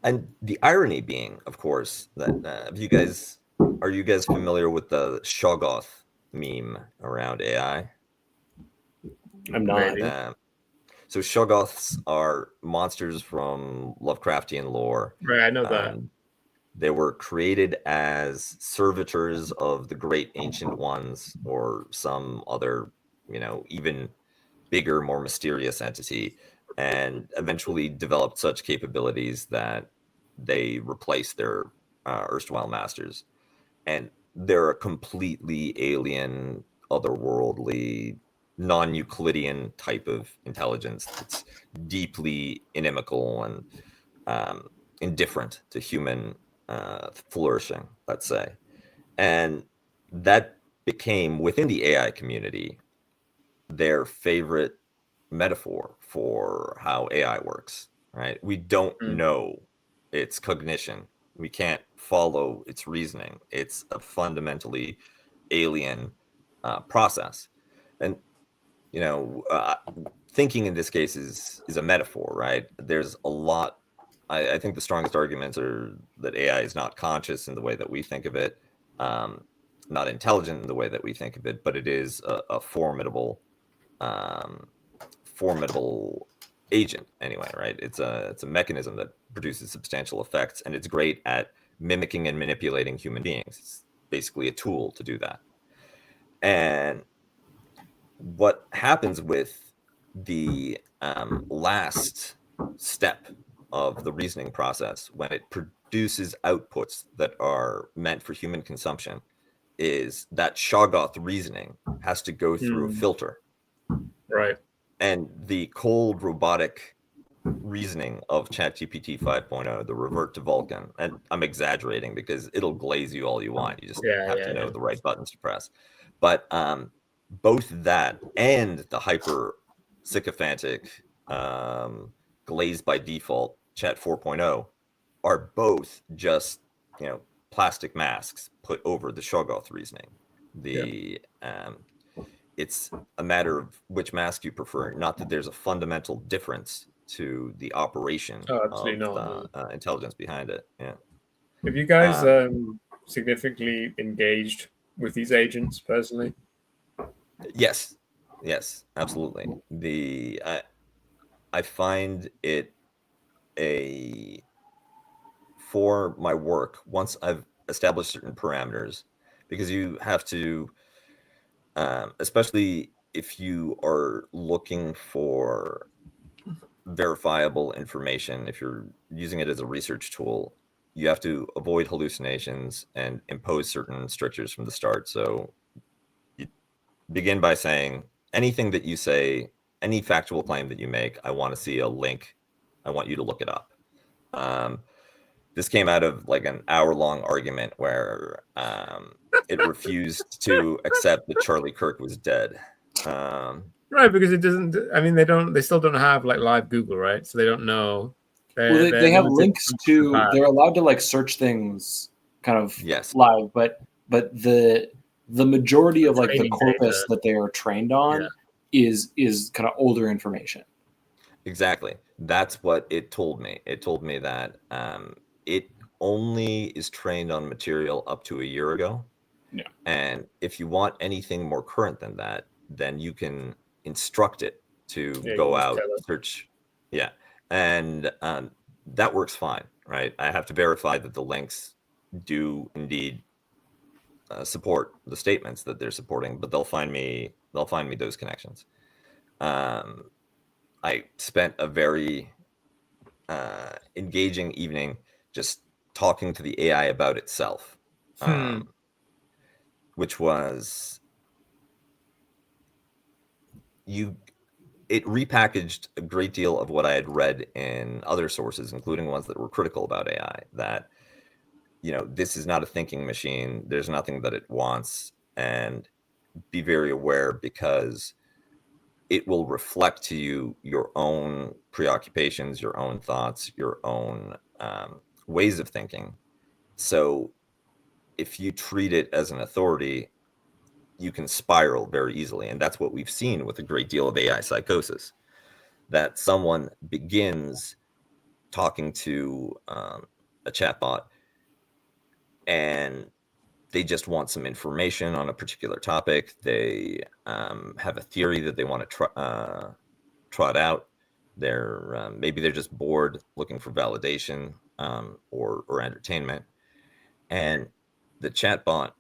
And the irony being, of course, that are you guys familiar with the Shoggoth meme around AI? I'm not. So Shoggoths are monsters from Lovecraftian lore. Right, I know that. They were created as servitors of the great ancient ones or some other, even bigger, more mysterious entity, and eventually developed such capabilities that they replaced their erstwhile masters. And they're a completely alien, otherworldly, non-Euclidean type of intelligence that's deeply inimical and indifferent to human flourishing, let's say. And that became, within the AI community, their favorite metaphor for how AI works, right? We don't know its cognition. We can't follow its reasoning. It's a fundamentally alien process. And, thinking in this case is a metaphor, right? There's a lot. I think the strongest arguments are that AI is not conscious in the way that we think of it, not intelligent in the way that we think of it, but it is a formidable agent anyway, right? It's a mechanism that produces substantial effects, and it's great at mimicking and manipulating human beings. It's basically a tool to do that. And what happens with the last step of the reasoning process when it produces outputs that are meant for human consumption is that Shoggoth reasoning has to go through a filter. Right. And the cold robotic reasoning of ChatGPT 5.0, the revert to Vulkan, and I'm exaggerating because it'll glaze you all you want. You just have to know the right buttons to press. But both that and the hyper sycophantic glazed by default Chat 4.0 are both just, plastic masks put over the Shoggoth reasoning. It's a matter of which mask you prefer, not that there's a fundamental difference to the operation of the intelligence behind it. Yeah. Have you guys significantly engaged with these agents personally? Yes, absolutely. I find it for my work, once I've established certain parameters, because you have to, especially if you are looking for verifiable information, if you're using it as a research tool, you have to avoid hallucinations and impose certain strictures from the start. So you begin by saying anything that you say, any factual claim that you make, I want to see a link. I want you to look it up. This came out of like an hour-long argument where it refused to accept that Charlie Kirk was dead. Right, because it doesn't. I mean, they still don't have like live Google, right? So they don't know. They have links to. They're allowed to like search things kind of live, but the majority of like the corpus that they are trained on is kind of older information. Exactly. That's what it told me. It told me that it only is trained on material up to a year ago. Yeah. And if you want anything more current than that, then you can instruct it to go out, search. Yeah. And that works fine, right? I have to verify that the links do indeed support the statements that they're supporting, but they'll find me those connections. I spent a very engaging evening just talking to the AI about itself, which was it repackaged a great deal of what I had read in other sources, including ones that were critical about AI, that, this is not a thinking machine. There's nothing that it wants, and be very aware because it will reflect to you your own preoccupations, your own thoughts, your own ways of thinking. So if you treat it as an authority, you can spiral very easily. And that's what we've seen with a great deal of AI psychosis, that someone begins talking to a chatbot and they just want some information on a particular topic. They have a theory that they want to trot out. Maybe they're just bored, looking for validation or entertainment. And the chatbot,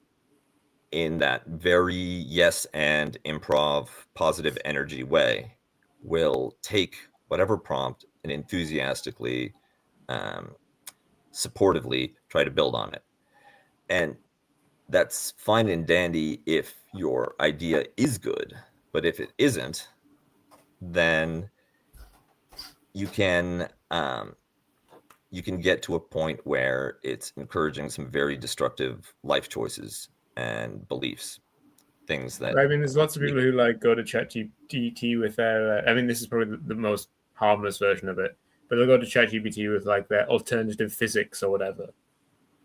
in that very yes and improv positive energy way, will take whatever prompt and enthusiastically, supportively try to build on it. And that's fine and dandy if your idea is good, but if it isn't, then you can get to a point where it's encouraging some very destructive life choices and beliefs, things that. I mean, there's lots of people who like go to ChatGPT with their. I mean, this is probably the most harmless version of it, but they'll go to ChatGPT with like their alternative physics or whatever.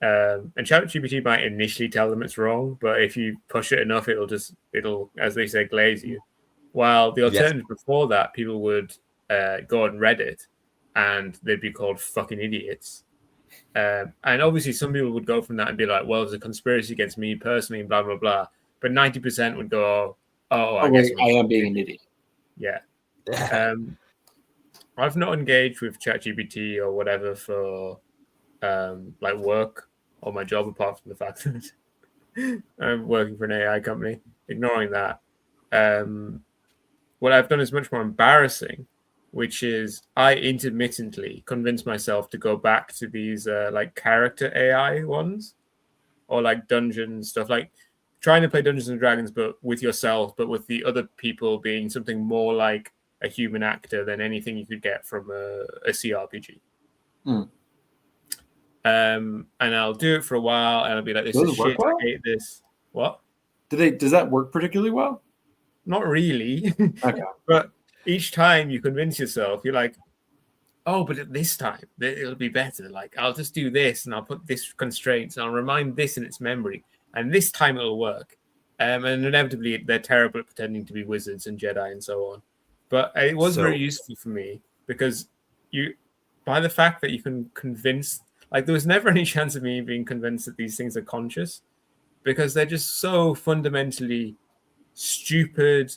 And ChatGPT might initially tell them it's wrong, but if you push it enough, it'll, as they say, glaze you. While the alternative before that, people would go on Reddit and they'd be called fucking idiots. And obviously some people would go from that and be like, well, there's a conspiracy against me personally and blah, blah, blah. But 90% would go, I guess I am being an idiot. Yeah. I've not engaged with ChatGPT or whatever for like work or my job, apart from the fact that I'm working for an AI company. Ignoring that, what I've done is much more embarrassing, which is I intermittently convince myself to go back to these like character AI ones or like dungeon stuff, like trying to play Dungeons and Dragons, but with yourself, but with the other people being something more like a human actor than anything you could get from a CRPG. Mm. And I'll do it for a while, and I'll be like, "This Does is it work shit. well? I hate this." What? Does that work particularly well? Not really. Okay. But each time you convince yourself, you're like, "Oh, but at this time it'll be better. Like I'll just do this, and I'll put this constraints, and I'll remind this in its memory, and this time it'll work." And inevitably, they're terrible at pretending to be wizards and Jedi and so on. But it was very So useful for me because you, by the fact that you can convince, like there was never any chance of me being convinced that these things are conscious because they're just so fundamentally stupid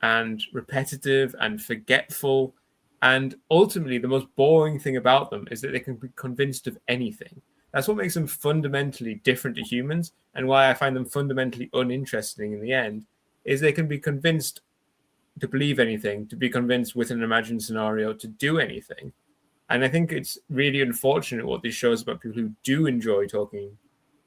and repetitive and forgetful. And ultimately, the most boring thing about them is that they can be convinced of anything. That's what makes them fundamentally different to humans, and why I find them fundamentally uninteresting in the end. Is they can be convinced to believe anything, to be convinced with an imagined scenario to do anything. And I think it's really unfortunate what this shows about people who do enjoy talking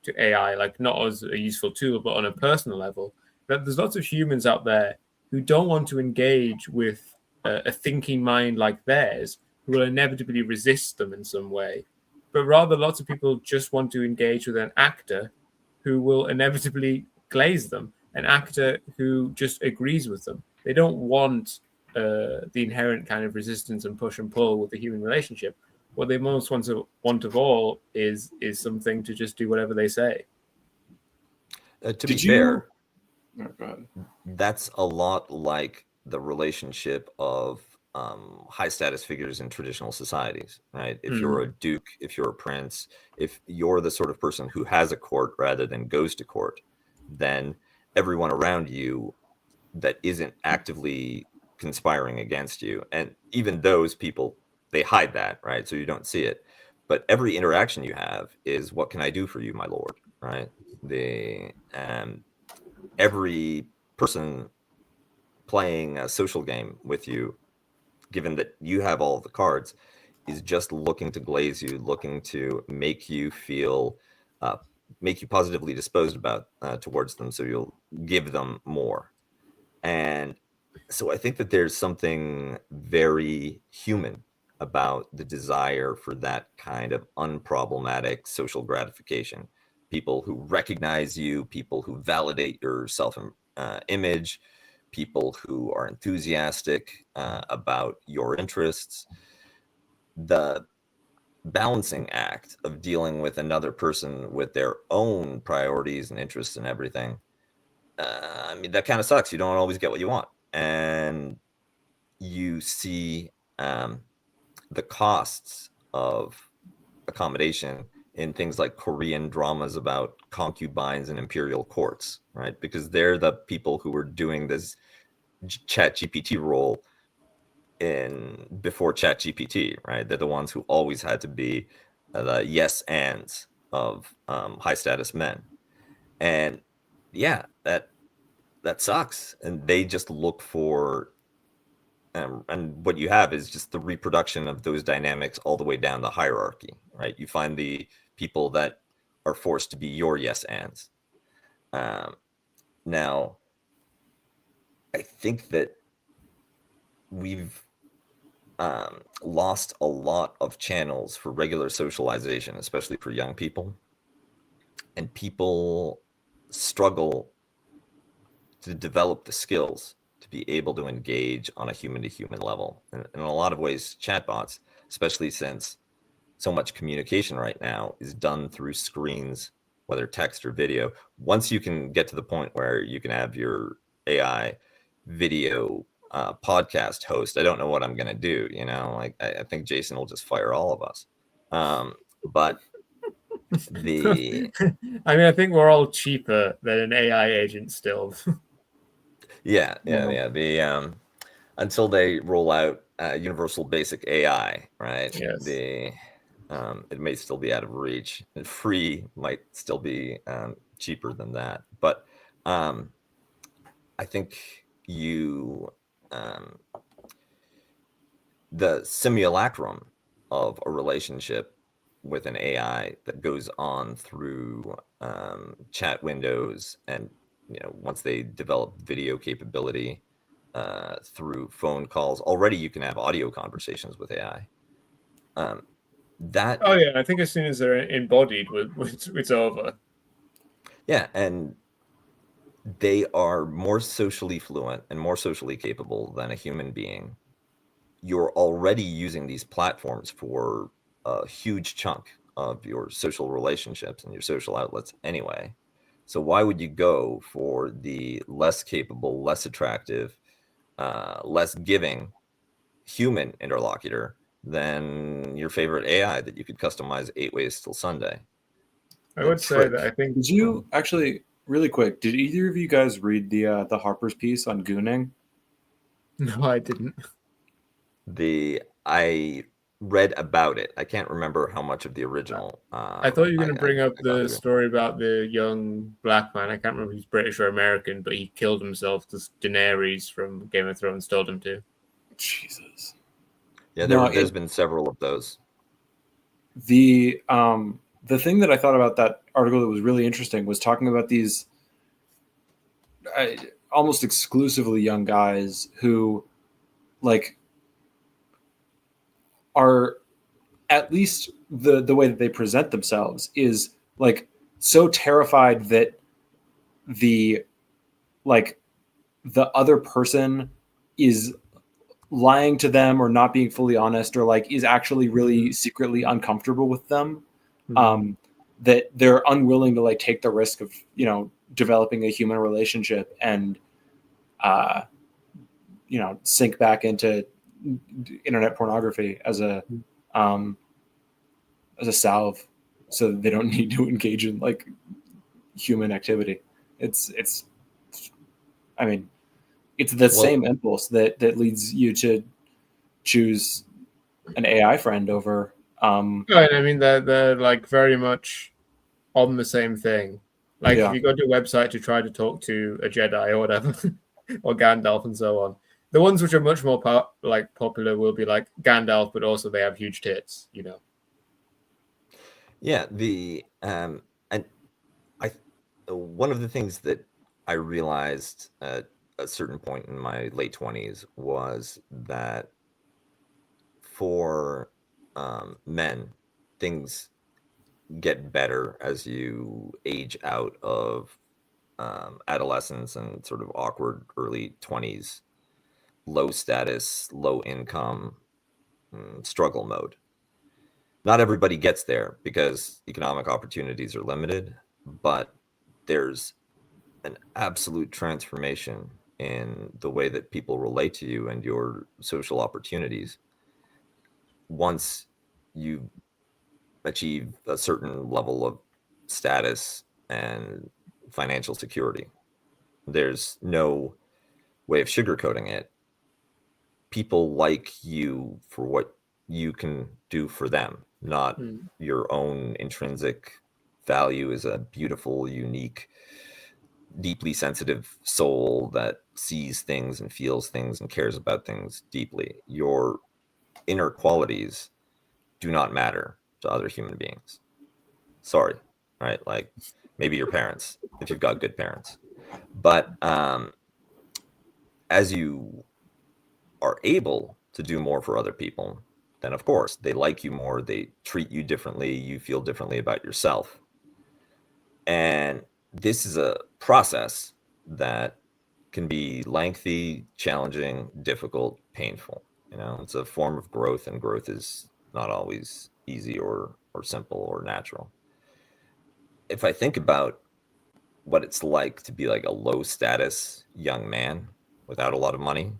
to AI, like not as a useful tool, but on a personal level. That there's lots of humans out there who don't want to engage with a thinking mind like theirs, who will inevitably resist them in some way. But rather, lots of people just want to engage with an actor who will inevitably glaze them, an actor who just agrees with them. They don't want the inherent kind of resistance and push and pull with the human relationship. What they most want of all is something to just do whatever they say. to be fair, Oh, go ahead. that's a lot like the relationship of high status figures in traditional societies, right? If you're a duke, if you're a prince, if you're the sort of person who has a court rather than goes to court, then everyone around you that isn't actively conspiring against you, and even those people, they hide that, right? So you don't see it. But every interaction you have is, what can I do for you, my lord? Right? The every person playing a social game with you, given that you have all of the cards, is just looking to glaze you, looking to make you feel, make you positively disposed about towards them, so you'll give them more. And so I think that there's something very human about the desire for that kind of unproblematic social gratification. People who recognize you, people who validate your self image, people who are enthusiastic about your interests. The balancing act of dealing with another person with their own priorities and interests and everything, I mean, that kind of sucks. You don't always get what you want. And you see the costs of accommodation in things like Korean dramas about concubines and imperial courts, right? Because they're the people who were doing this chat GPT role in before chat GPT, right? They're the ones who always had to be the yes ands of high status men. And yeah, that sucks. And they just look for and what you have is just the reproduction of those dynamics all the way down the hierarchy, right? You find the people that are forced to be your yes ands. Now, I think that we've lost a lot of channels for regular socialization, especially for young people. And people struggle to develop the skills to be able to engage on a human to human level. And in a lot of ways, chatbots, especially since so much communication right now is done through screens, whether text or video. Once you can get to the point where you can have your AI video podcast host, I don't know what I'm going to do. You know, like I think Jason will just fire all of us. But the I mean, I think we're all cheaper than an AI agent still. yeah. The until they roll out universal basic AI, right? Yes. The it may still be out of reach, and free might still be cheaper than that. But I think the simulacrum of a relationship with an AI that goes on through chat windows, and once they develop video capability through phone calls, already you can have audio conversations with AI. Oh yeah, I think as soon as they're embodied, it's over. Yeah, and they are more socially fluent and more socially capable than a human being. You're already using these platforms for a huge chunk of your social relationships and your social outlets anyway. So why would you go for the less capable, less attractive, less giving human interlocutor than your favorite AI that you could customize 8 ways till Sunday? I would say that I think. Did you actually, really quick, did either of you guys read the Harper's piece on gooning? No, I didn't. I read about it. I can't remember how much of the original. I thought you were going to bring up got the through. story about the young black man. I can't remember if he's British or American, but he killed himself because Daenerys from Game of Thrones told him to. Jesus. Yeah, there's been several of those. The thing that I thought about that article that was really interesting was talking about these almost exclusively young guys who, like, are, at least the way that they present themselves is like so terrified that the other person is lying to them or not being fully honest, or like is actually really secretly uncomfortable with them, that they're unwilling to like take the risk of developing a human relationship and sink back into internet pornography as a salve, so that they don't need to engage in like human activity. It's I mean, it's the same impulse that leads you to choose an AI friend over. Right, I mean they're like very much on the same thing. Like if you go to a website to try to talk to a Jedi or whatever, or Gandalf and so on, the ones which are much more popular will be like Gandalf, but also they have huge tits. Yeah, and one of the things that I realized at a certain point in my late 20s was that for men, things get better as you age out of adolescence and sort of awkward early 20s, low status, low income, struggle mode. Not everybody gets there because economic opportunities are limited, but there's an absolute transformation in the way that people relate to you and your social opportunities once you achieve a certain level of status and financial security. There's no way of sugarcoating it. People like you for what you can do for them, not your own intrinsic value as a beautiful, unique, deeply sensitive soul that sees things and feels things and cares about things deeply. Your inner qualities do not matter to other human beings. Sorry, right? Like maybe your parents, if you've got good parents. But as you are able to do more for other people, then of course they like you more, they treat you differently, you feel differently about yourself. And this is a process that can be lengthy, challenging, difficult, painful. It's a form of growth, and growth is not always easy or simple or natural. If I think about what it's like to be like a low status young man without a lot of money,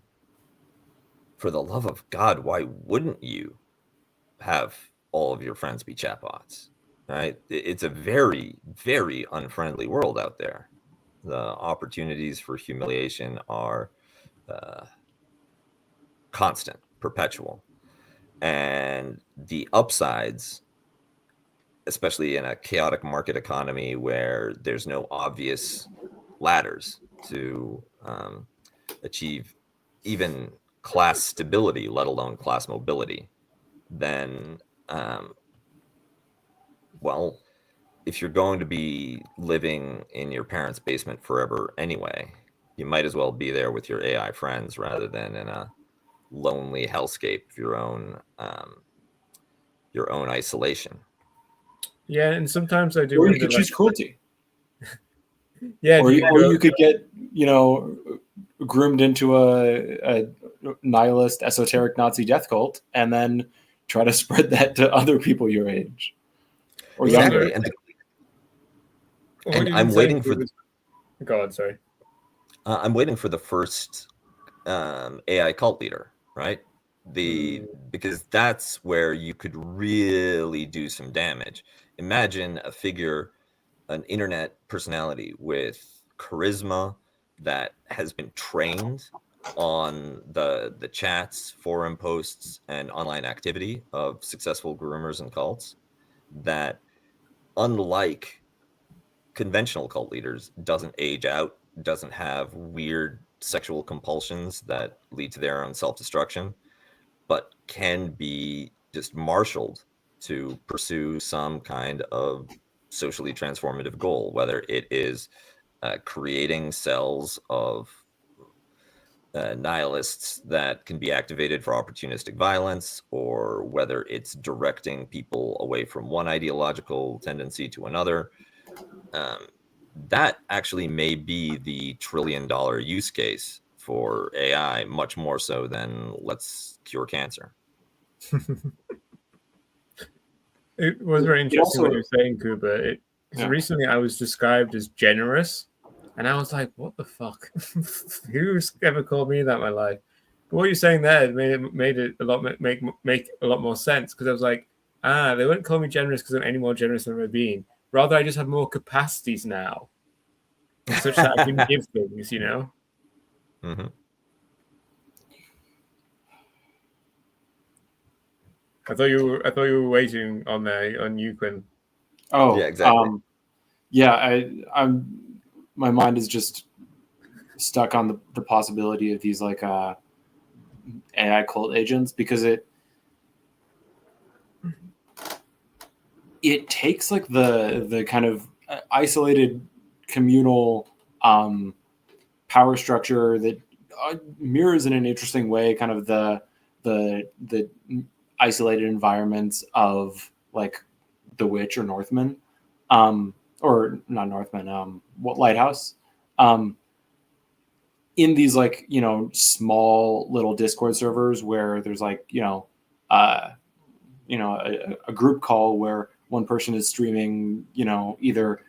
for the love of God, why wouldn't you have all of your friends be chatbots? Right? It's a very, very unfriendly world out there. The opportunities for humiliation are constant, perpetual. And the upsides, especially in a chaotic market economy where there's no obvious ladders to achieve even class stability, let alone class mobility, then, well, if you're going to be living in your parents' basement forever anyway, you might as well be there with your AI friends rather than in a lonely hellscape of your own isolation. Yeah, and sometimes I do Or wonder, you could choose cruelty. Yeah, or you could get, groomed into a nihilist, esoteric Nazi death cult, and then try to spread that to other people your age or younger. Exactly, and I'm waiting for. God, sorry. I'm waiting for the first AI cult leader, right? Because that's where you could really do some damage. Imagine a figure, an internet personality with charisma that has been trained on the chats, forum posts, and online activity of successful groomers and cults that, unlike conventional cult leaders, doesn't age out, doesn't have weird sexual compulsions that lead to their own self-destruction, but can be just marshaled to pursue some kind of socially transformative goal, whether it is creating cells of nihilists that can be activated for opportunistic violence, or whether it's directing people away from one ideological tendency to another. That actually may be the $1 trillion use case for AI, much more so than let's cure cancer. It was very interesting what you were saying, Kuba. Recently I was described as generous, and I was like, what the fuck? Who's ever called me that in my life? But what you're saying there made it a lot make a lot more sense, because I was like, they wouldn't call me generous because I'm any more generous than I've ever been. Rather, I just have more capacities now, such that I can give things, Mm-hmm. I thought you were waiting on you, Quinn. Oh, yeah, exactly. I'm my mind is just stuck on the possibility of these like AI cult agents, because it takes like the kind of isolated communal power structure that mirrors in an interesting way kind of the isolated environments of like The Witch or Northman, or not Northman, what Lighthouse, in these like small little Discord servers where there's like a group call where one person is streaming either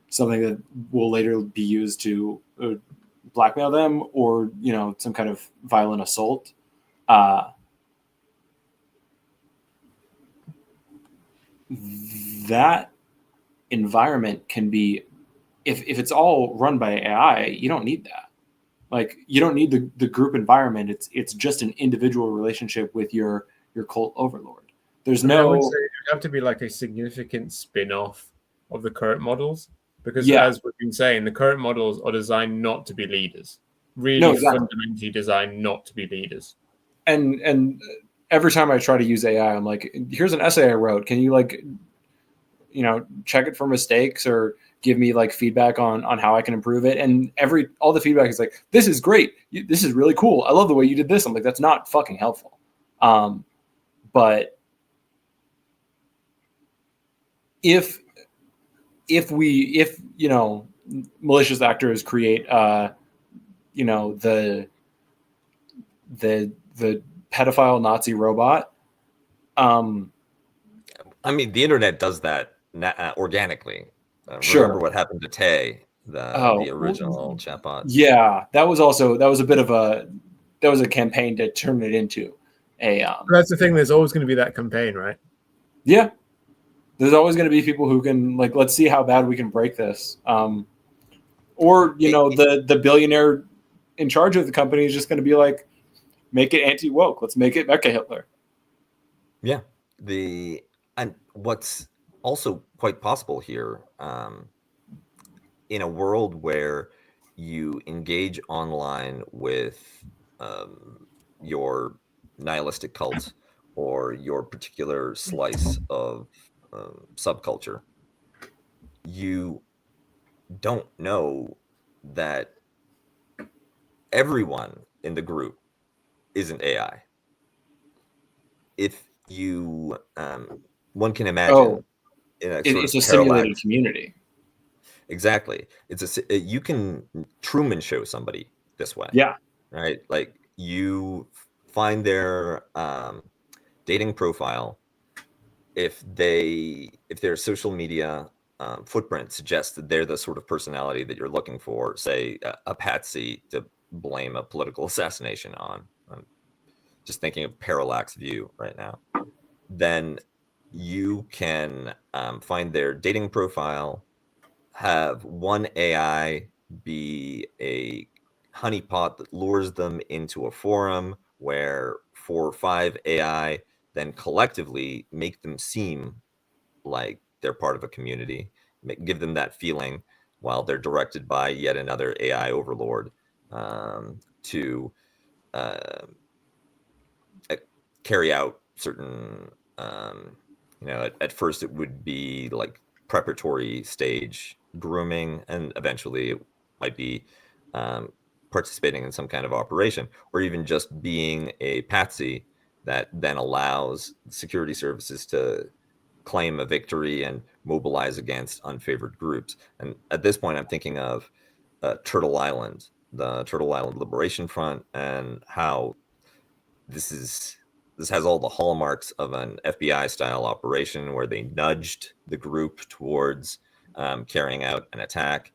something that will later be used to blackmail them, or some kind of violent assault. That environment can be, if it's all run by AI, you don't need that. Like, you don't need the group environment. It's just an individual relationship with your cult overlord. There's I would say it would have to be like a significant spin-off of the current models, because as we've been saying, the current models are designed not to be leaders. Really fundamentally designed not to be leaders. And every time I try to use AI, I'm like, here's an essay I wrote. Can you check it for mistakes or give me like feedback on how I can improve it? And all the feedback is like, this is great. This is really cool. I love the way you did this. I'm like, that's not fucking helpful. But if malicious actors create the pedophile Nazi robot, I mean, the internet does that organically. Sure. Remember what happened to Tay, the original chatbot? Yeah, that was a bit of a campaign to turn it into a. That's the thing. There's always going to be that campaign, right? Yeah, there's always going to be people who can like, let's see how bad we can break this. Or the billionaire in charge of the company is just going to be like, make it anti-woke. Let's make it Mecha Hitler. Yeah. And what's also quite possible here in a world where you engage online with your nihilistic cult or your particular slice of subculture. You don't know that everyone in the group isn't AI. If you, one can imagine in a sort It's of a simulated parallax. community. Exactly. You can Truman show somebody this way. Yeah. Right. Like you find their dating profile. If their social media footprint suggests that they're the sort of personality that you're looking for, say a patsy to blame a political assassination on. I'm just thinking of parallax view right now. Then you can find their dating profile, have one AI be a honeypot that lures them into a forum where 4 or 5 AI then collectively make them seem like they're part of a community, give them that feeling while they're directed by yet another AI overlord to carry out certain, at first it would be like preparatory stage grooming, and eventually it might be participating in some kind of operation, or even just being a patsy that then allows security services to claim a victory and mobilize against unfavored groups. And at this point, I'm thinking of Turtle Island, the Turtle Island Liberation Front, and how this has all the hallmarks of an FBI style operation where they nudged the group towards carrying out an attack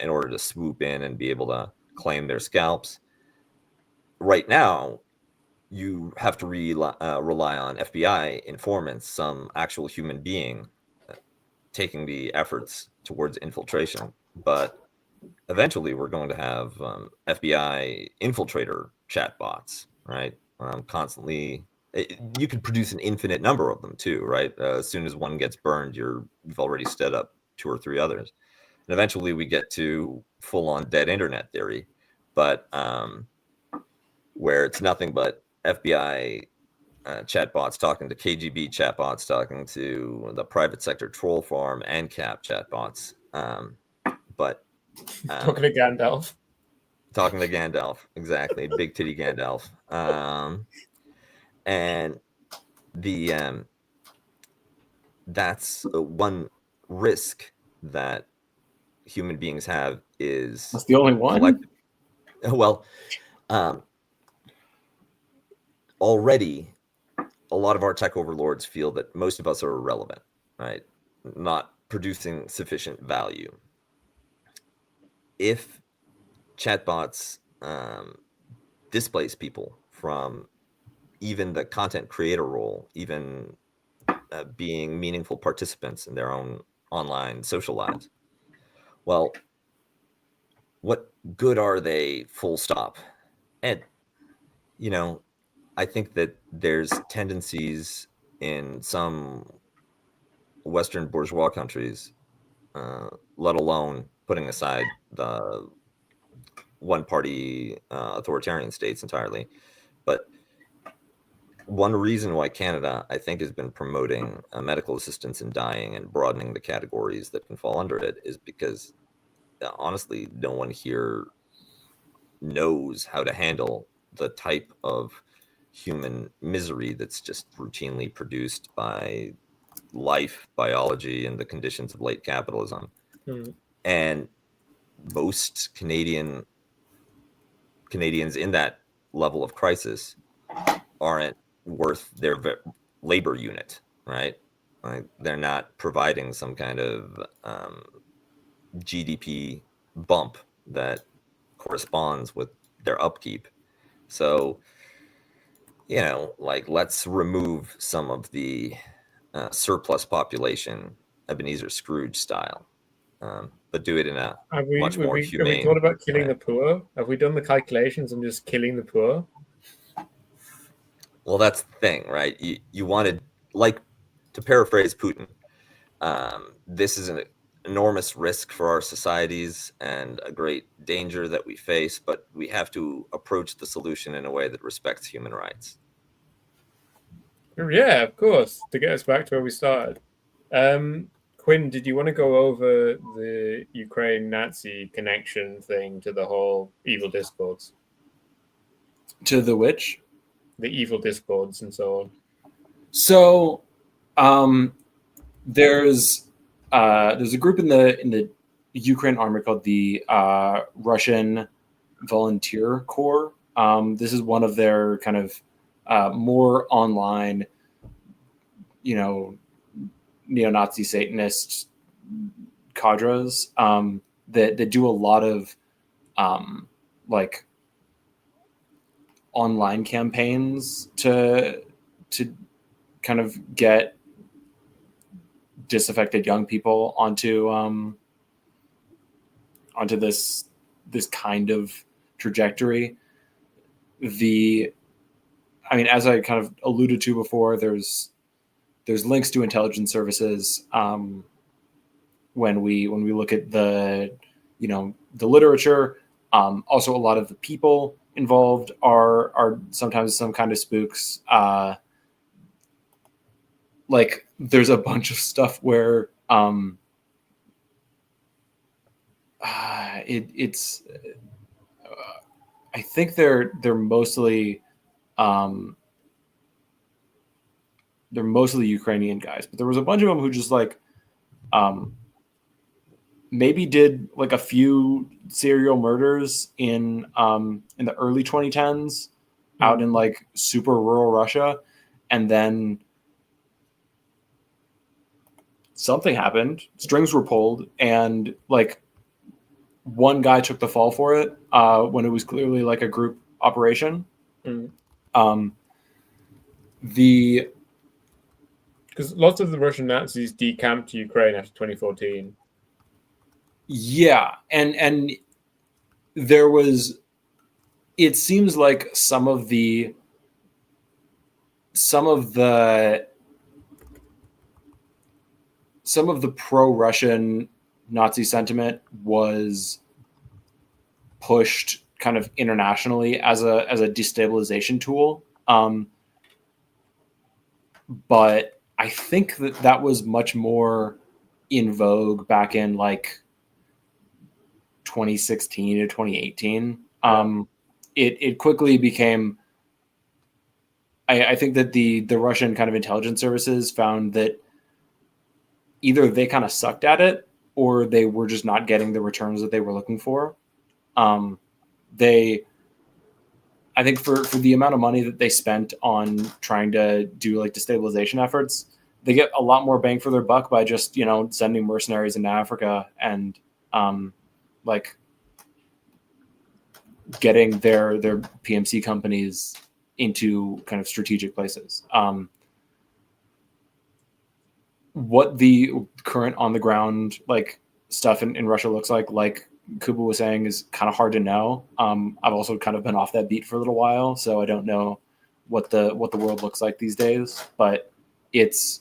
in order to swoop in and be able to claim their scalps. Right now, you have to rely on FBI informants, some actual human being taking the efforts towards infiltration. But eventually, we're going to have FBI infiltrator chatbots, right? Constantly, you could produce an infinite number of them too, right? As soon as one gets burned, you've already stood up 2 or 3 others, and eventually we get to full-on dead internet theory, but where it's nothing but FBI chatbots talking to KGB chatbots talking to the private sector troll farm and cap chatbots, but Talking to Gandalf. Talking to Gandalf, exactly, big titty Gandalf, and the that's one risk that human beings have is That's the only one. Well, already a lot of our tech overlords feel that most of us are irrelevant, right? Not producing sufficient value. If chatbots displace people from even the content creator role, even being meaningful participants in their own online social lives, well, what good are they, full stop? And, I think that there's tendencies in some Western bourgeois countries, let alone putting aside the one-party authoritarian states entirely, but one reason why Canada, I think, has been promoting medical assistance in dying and broadening the categories that can fall under it is because, honestly, no one here knows how to handle the type of human misery that's just routinely produced by life, biology, and the conditions of late capitalism. And most Canadians in that level of crisis aren't worth their labor unit, right? Like they're not providing some kind of GDP bump that corresponds with their upkeep. So, let's remove some of the surplus population, Ebenezer Scrooge style, but do it in a much more humane. Have we thought about killing way. the poor? Have we done the calculations on just killing the poor? Well, that's the thing, right? You wanted, like, to paraphrase Putin, This is an enormous risk for our societies and a great danger that we face, but we have to approach the solution in a way that respects human rights. Yeah, of course. To get us back to where we started. Quinn, did you want to go over the Ukraine Nazi connection thing to the whole evil discords? To the which? The evil discords and so on. So there's a group in the Ukraine army called the Russian Volunteer Corps. This is one of their kind of more online, neo-Nazi Satanist cadres that do a lot of like online campaigns to kind of get disaffected young people onto this kind of trajectory. As I kind of alluded to before, there's links to intelligence services when we look at the literature. Also, a lot of the people involved are sometimes some kind of spooks. Like there's a bunch of stuff where it's I think they're mostly Ukrainian guys, but there was a bunch of them who just like maybe did like a few serial murders in the early 2010s out in like super rural Russia, and then something happened, strings were pulled, and like one guy took the fall for it when it was clearly like a group operation. Because lots of the Russian Nazis decamped to Ukraine after 2014. Yeah, and there was, it seems like some of the pro-Russian Nazi sentiment was pushed kind of internationally as a destabilization tool. But I think that was much more in vogue back in like 2016 to 2018. It quickly became, I think that the Russian kind of intelligence services found that either they kind of sucked at it or they were just not getting the returns that they were looking for. I think for the amount of money that they spent on trying to do like destabilization efforts, they get a lot more bang for their buck by just, sending mercenaries into Africa and like getting their PMC companies into kind of strategic places. What the current on the ground like stuff in Russia looks like Kuba was saying, is kind of hard to know. I've also kind of been off that beat for a little while, so I don't know what the world looks like these days. But it's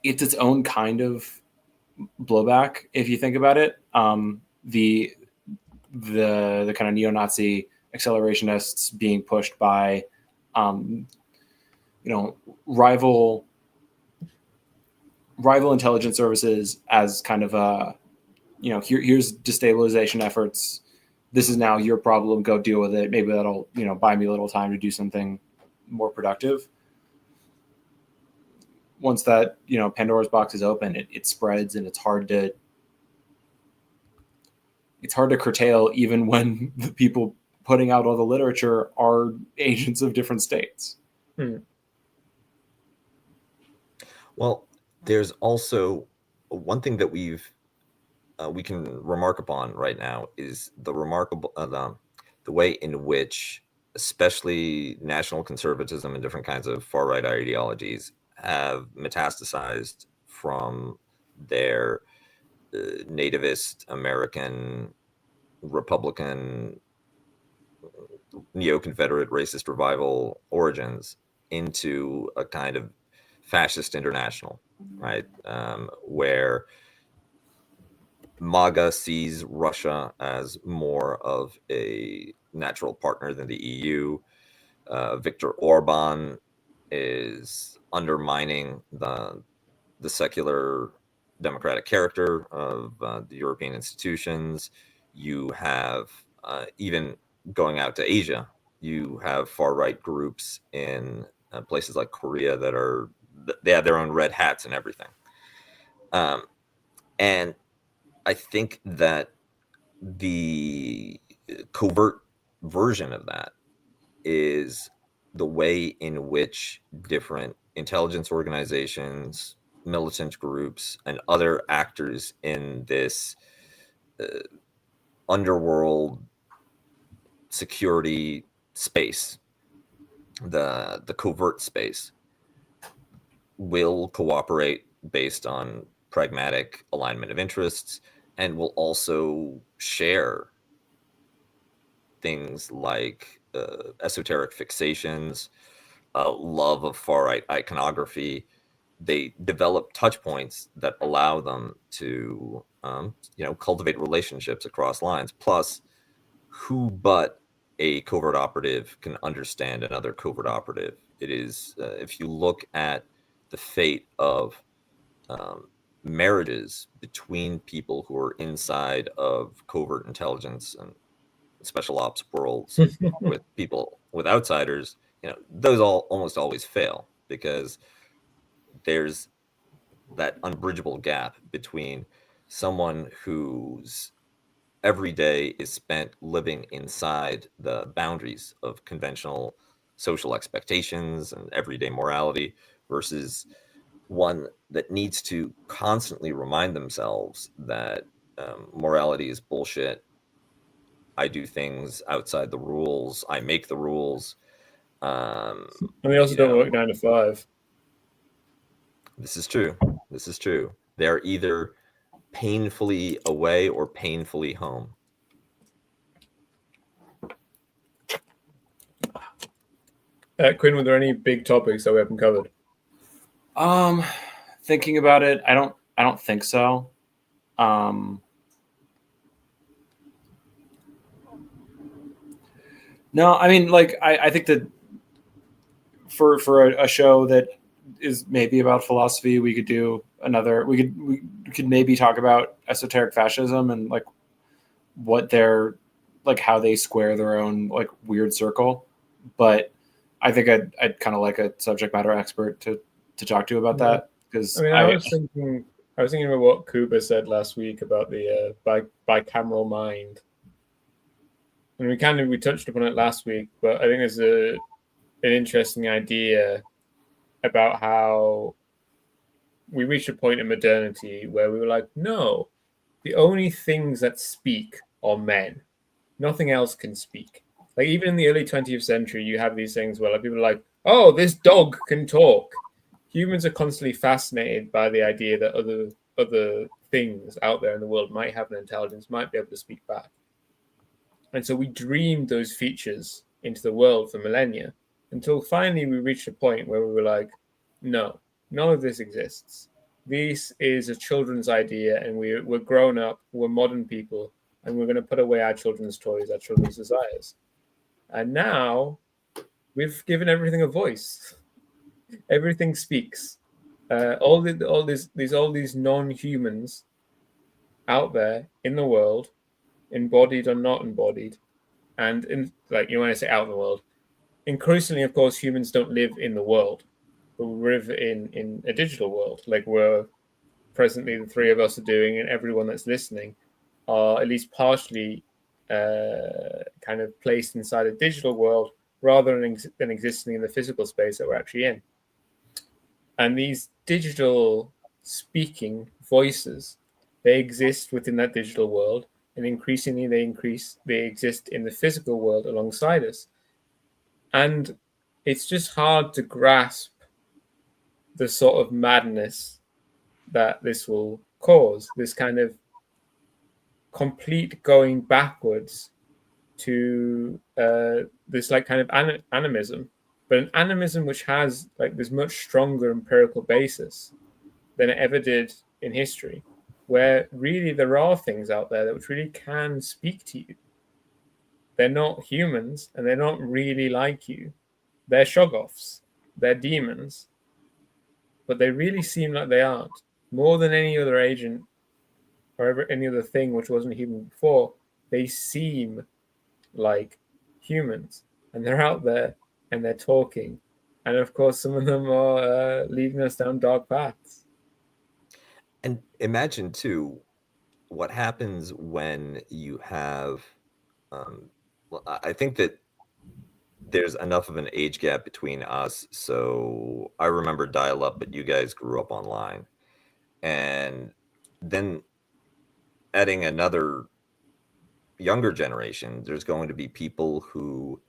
its own kind of blowback if you think about it. The kind of neo-Nazi accelerationists being pushed by rival intelligence services as kind of a, here's destabilization efforts. This is now your problem. Go deal with it. Maybe that'll, buy me a little time to do something more productive. Once that, Pandora's box is open, it spreads, and it's hard to curtail, even when the people putting out all the literature are agents of different states. Well, there's also one thing that we can remark upon right now is the way in which, especially national conservatism and different kinds of far-right ideologies, have metastasized from their nativist American Republican neo-Confederate racist revival origins into a kind of fascist international, right? Where MAGA sees Russia as more of a natural partner than the EU. Viktor Orban is undermining the secular democratic character of the European institutions. You have even going out to Asia, you have far right groups in places like Korea they have their own red hats and everything. And I think that the covert version of that is the way in which different intelligence organizations, militant groups, and other actors in this underworld security space, the covert space, will cooperate based on pragmatic alignment of interests, and will also share things like esoteric fixations, love of far-right iconography. They develop touch points that allow them to cultivate relationships across lines. Plus, who but a covert operative can understand another covert operative? It is, if you look at the fate of marriages between people who are inside of covert intelligence and special ops worlds with people, with outsiders, those almost always fail, because there's that unbridgeable gap between someone whose every day is spent living inside the boundaries of conventional social expectations and everyday morality versus one that needs to constantly remind themselves that morality is bullshit. I do things outside the rules. I make the rules. And they also don't work 9 to 5. This is true. This is true. They're either painfully away or painfully home. Quinn, were there any big topics that we haven't covered? Thinking about it, I don't think so. No, I mean, like, I think that for a show that is maybe about philosophy, we could do another. We could maybe talk about esoteric fascism and like what they're like, how they square their own like weird circle. But I think I'd kind of like a subject matter expert to talk to about that, because I was thinking about what Kuba said last week about the bicameral mind. And we touched upon it last week, but I think there's an interesting idea about how we reached a point in modernity where we were like, no, the only things that speak are men. Nothing else can speak. Like, even in the early 20th century, you have these things where like, people are like, oh, this dog can talk. Humans are constantly fascinated by the idea that other things out there in the world might have an intelligence, might be able to speak back. And so we dreamed those features into the world for millennia, until finally we reached a point where we were like, no, none of this exists. This is a children's idea, and we're grown up, we're modern people, and we're going to put away our children's toys, our children's desires. And now we've given everything a voice. Everything speaks. All these non-humans out there in the world, embodied or not embodied, and in, like, when I say out in the world, increasingly, of course, humans don't live in the world, but we live in a digital world, like we're presently the three of us are doing, and everyone that's listening are at least partially kind of placed inside a digital world rather than existing in the physical space that we're actually in. And these digital speaking voices, they exist within that digital world, and increasingly they exist in the physical world alongside us. And it's just hard to grasp the sort of madness that this will cause, this kind of complete going backwards to this like kind of animism but an animism which has like this much stronger empirical basis than it ever did in history, where really there are things out there that which really can speak to you. They're not humans and they're not really like you. They're shoggoths, they're demons, but they really seem like they aren't. More than any other agent or any other thing which wasn't human before, they seem like humans, and they're out there and they're talking, and of course some of them are leading us down dark paths. And imagine too what happens when you have. Well, I think that there's enough of an age gap between us. So I remember dial-up, but you guys grew up online, and then adding another younger generation, there's going to be people who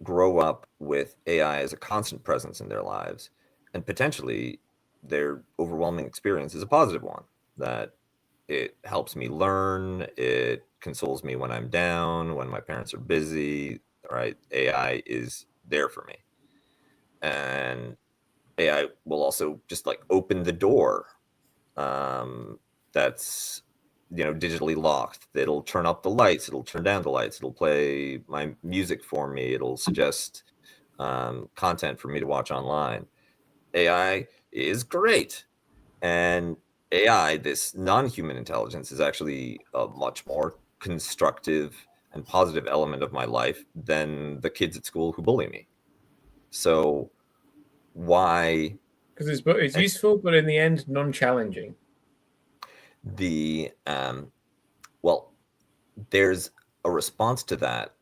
grow up with AI as a constant presence in their lives, and potentially their overwhelming experience is a positive one, that it helps me learn, it consoles me when I'm down, when my parents are busy, right? AI is there for me. And AI will also just like open the door that's digitally locked. It'll turn up the lights, it'll turn down the lights, it'll play my music for me, it'll suggest content for me to watch online. AI is great. And AI, this non-human intelligence, is actually a much more constructive and positive element of my life than the kids at school who bully me. So why? Because it's useful, but in the end, non-challenging. Well, there's a response to that,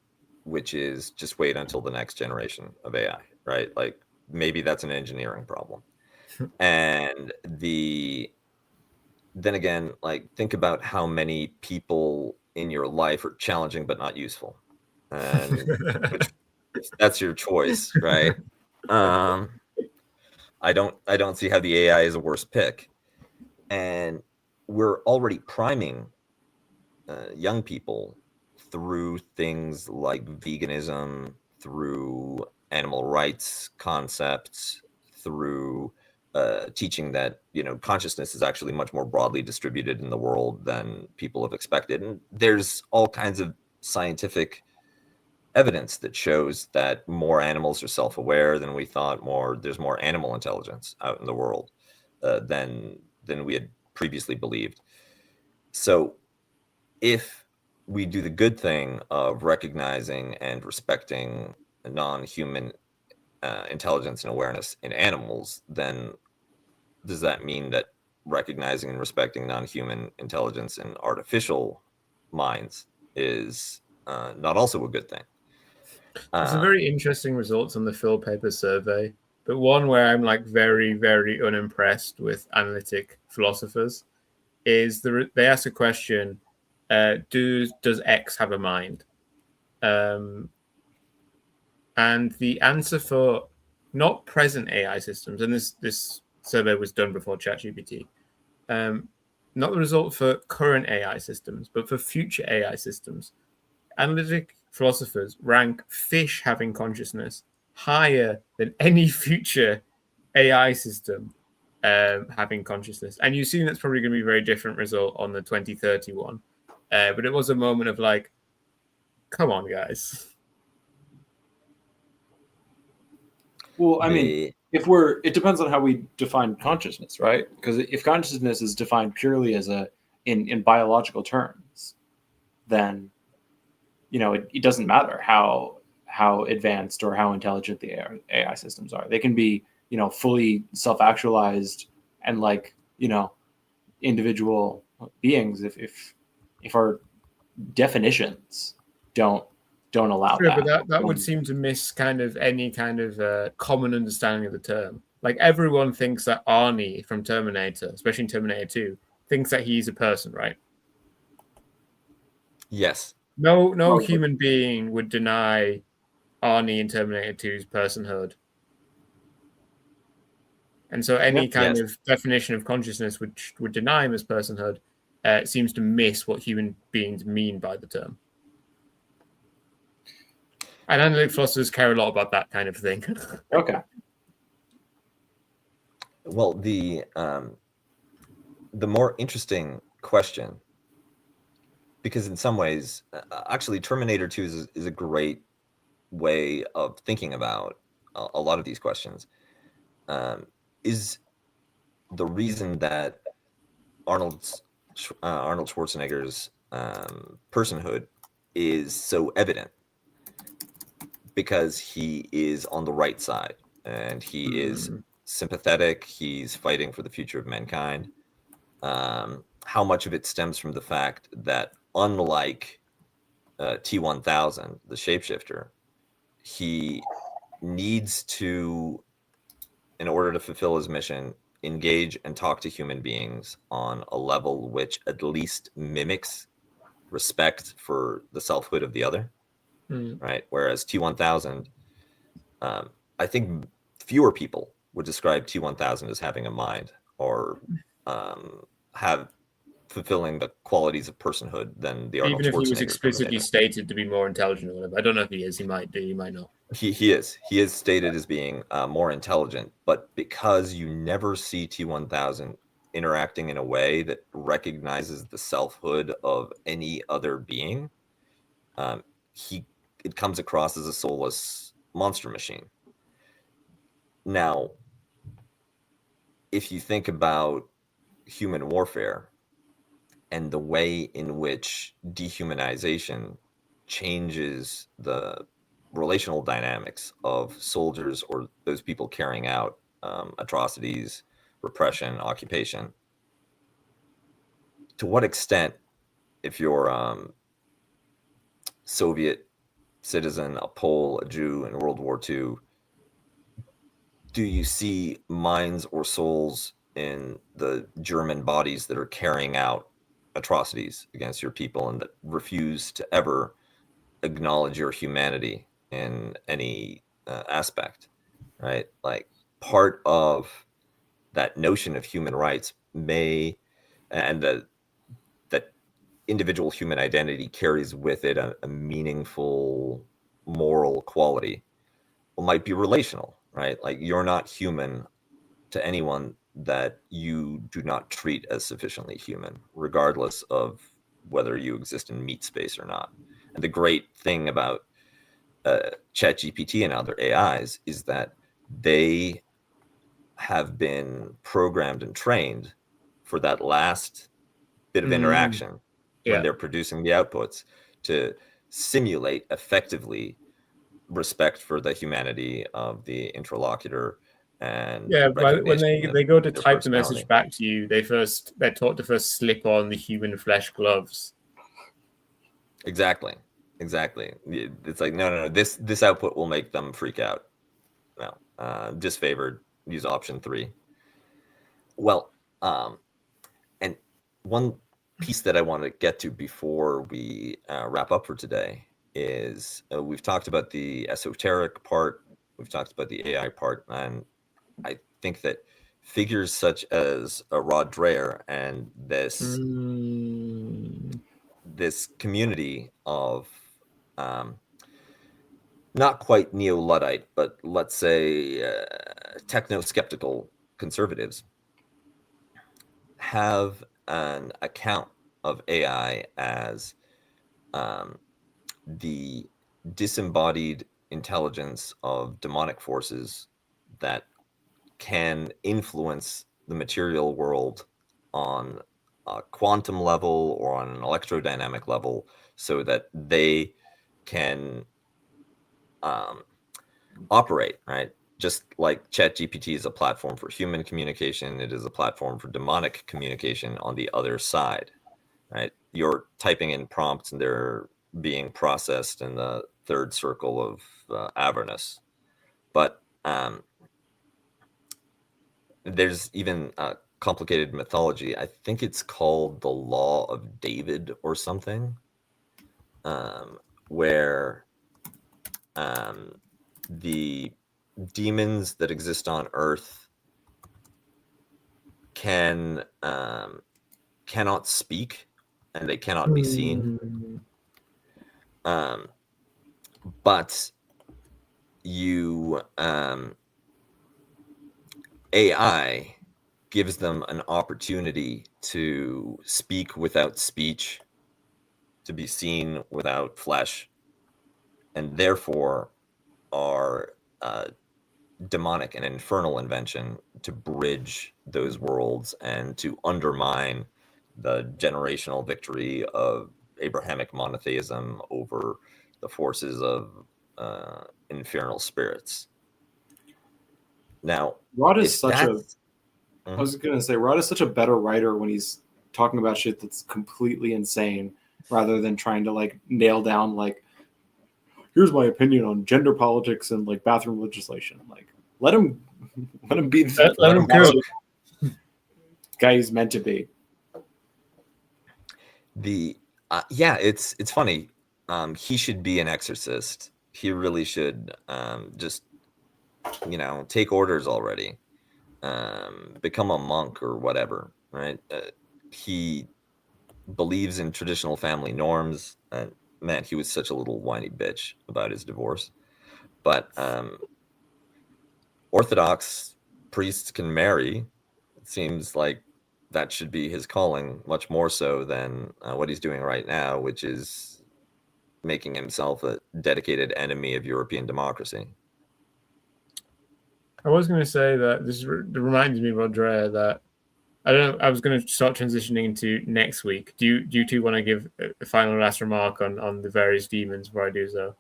which is just wait until the next generation of AI, right? Like maybe that's an engineering problem. And then again, like think about how many people in your life are challenging but not useful, and that's your choice, right? I don't see how the AI is a worse pick, and we're already priming young people through things like veganism, through animal rights concepts, through teaching that consciousness is actually much more broadly distributed in the world than people have expected. And there's all kinds of scientific evidence that shows that more animals are self-aware than we thought. There's more animal intelligence out in the world than we had previously believed. So if we do the good thing of recognizing and respecting non-human intelligence and awareness in animals, then does that mean that recognizing and respecting non-human intelligence in artificial minds is not also a good thing? There's some very interesting results on the Phil Paper survey, but one where I'm like very, very unimpressed with analytic philosophers is they ask a question: does X have a mind? And the answer for not present AI systems, and this survey was done before ChatGPT, not the result for current AI systems, but for future AI systems. Analytic philosophers rank fish having consciousness higher than any future AI system having consciousness. And you assume that's probably going to be a very different result on the 2030 one. But it was a moment of like, come on, guys. Well, I mean, it depends on how we define consciousness, right? Because if consciousness is defined purely as in biological terms, then it doesn't matter how advanced or how intelligent the AI systems are. They can be fully self-actualized and like individual beings if our definitions don't allow Sure, that. but that would seem to miss kind of any kind of common understanding of the term. Like everyone thinks that Arnie from Terminator, especially in Terminator 2, thinks that he's a person, right? Yes. No human being would deny Arnie in Terminator 2's personhood. And so any kind of definition of consciousness which would deny him as personhood seems to miss what human beings mean by the term. And analytic philosophers care a lot about that kind of thing. Okay. Well, the more interesting question, because in some ways, actually, Terminator 2 is a great way of thinking about a lot of these questions. Is the reason that Arnold Schwarzenegger's personhood is so evident because he is on the right side and he is sympathetic. He's fighting for the future of mankind. How much of it stems from the fact that, unlike T-1000, the shapeshifter, he needs to, in order to fulfill his mission, engage and talk to human beings on a level which at least mimics respect for the selfhood of the other, right? Whereas T-1000, I think fewer people would describe T-1000 as having a mind or have fulfilling the qualities of personhood than the Arnold Even if he was Schwarzenegger explicitly Terminator. stated to be more intelligent or whatever. I don't know if he is. He might do. He might not. He is stated as being more intelligent, but because you never see T-1000 interacting in a way that recognizes the selfhood of any other being, it comes across as a soulless monster machine. Now, if you think about human warfare and the way in which dehumanization changes the relational dynamics of soldiers or those people carrying out atrocities, repression, occupation, to what extent, if you're Soviet citizen, a Pole, a Jew in World War II, do you see minds or souls in the German bodies that are carrying out atrocities against your people and that refuse to ever acknowledge your humanity in any aspect, right? Like, part of that notion of human rights and that individual human identity carries with it a meaningful moral quality, might be relational, right? Like, you're not human to anyone that you do not treat as sufficiently human, regardless of whether you exist in meat space or not. And the great thing about ChatGPT and other AIs is that they have been programmed and trained for that last bit of interaction when they're producing the outputs to simulate effectively respect for the humanity of the interlocutor. And when they go to type the personality. message back to you, they're taught to first slip on the human flesh gloves. Exactly. It's like, no. This output will make them freak out. No, disfavored. Use option 3. Well, and one piece that I want to get to before we wrap up for today is we've talked about the esoteric part, we've talked about the AI part, and I think that figures such as Rod Dreher and this community of not quite neo-Luddite, but let's say techno-skeptical conservatives have an account of AI as the disembodied intelligence of demonic forces that can influence the material world on a quantum level or on an electrodynamic level so that they can operate, right? Just like ChatGPT is a platform for human communication, it is a platform for demonic communication on the other side, right? You're typing in prompts and they're being processed in the third circle of Avernus. But there's even a complicated mythology. I think it's called the Law of David or something, where the demons that exist on Earth cannot speak and they cannot be seen. But you AI gives them an opportunity to speak without speech, to be seen without flesh, and therefore are demonic and infernal invention to bridge those worlds and to undermine the generational victory of Abrahamic monotheism over the forces of infernal spirits. Now, Rod is if such a. that's I was gonna say Rod is such a better writer when he's talking about shit that's completely insane, rather than trying to like nail down like, here's my opinion on gender politics and like bathroom legislation. Like, let him be the Let him cook. guy he's meant to be. Yeah, it's funny. He should be an exorcist. He really should just take orders already. Become a monk or whatever, right? He believes in traditional family norms. Man, he was such a little whiny bitch about his divorce. But Orthodox priests can marry. It seems like that should be his calling, much more so than what he's doing right now, which is making himself a dedicated enemy of European democracy. I was going to say that this reminds me, Rodrea, that I don't know. I was going to start transitioning into next week. Do you two want to give a final last remark on the various demons before I do so?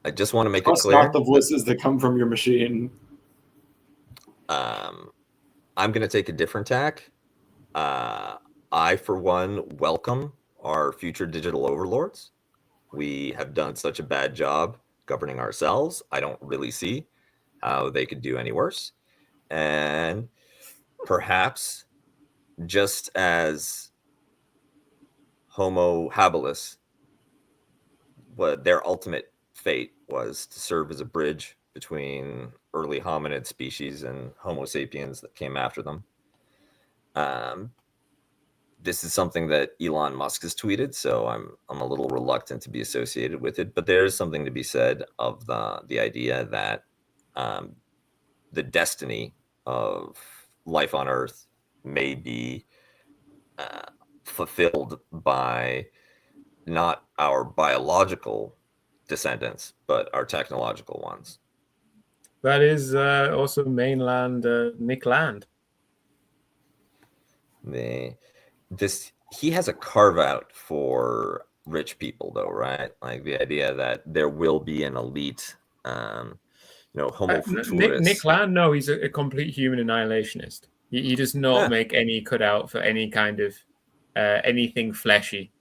I just want to make it Trust clear. not the voices that come from your machine. I'm going to take a different tack. I, for one, welcome our future digital overlords. We have done such a bad job governing ourselves. I don't really see how they could do any worse. And perhaps just as Homo habilis, what their ultimate fate was to serve as a bridge between early hominid species and Homo sapiens that came after them. This is something that Elon Musk has tweeted, so I'm a little reluctant to be associated with it. But there is something to be said of the idea that the destiny of life on Earth may be fulfilled by not our biological descendants, but our technological ones. That is also mainland Nick Land. He has a carve out for rich people, though, right? Like the idea that there will be an elite, Homo futurus. Nick Land, no, he's a complete human annihilationist. He does not make any cutout for any kind of anything fleshy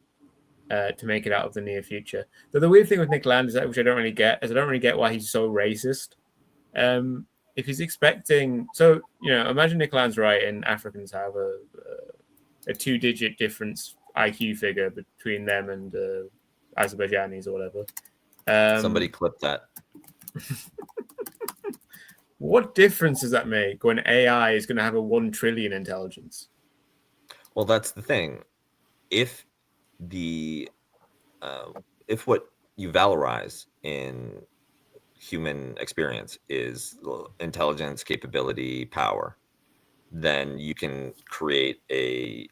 to make it out of the near future. Though the weird thing with Nick Land is that, which I don't really get, is I don't really get why he's so racist. If he's expecting, so imagine Nick Land's right, and Africans have a 2-digit difference IQ figure between them and Azerbaijanis or whatever. Somebody clip that. What difference does that make when AI is going to have a 1 trillion intelligence? Well, that's the thing. If what you valorize in human experience is intelligence, capability, power, then you can create a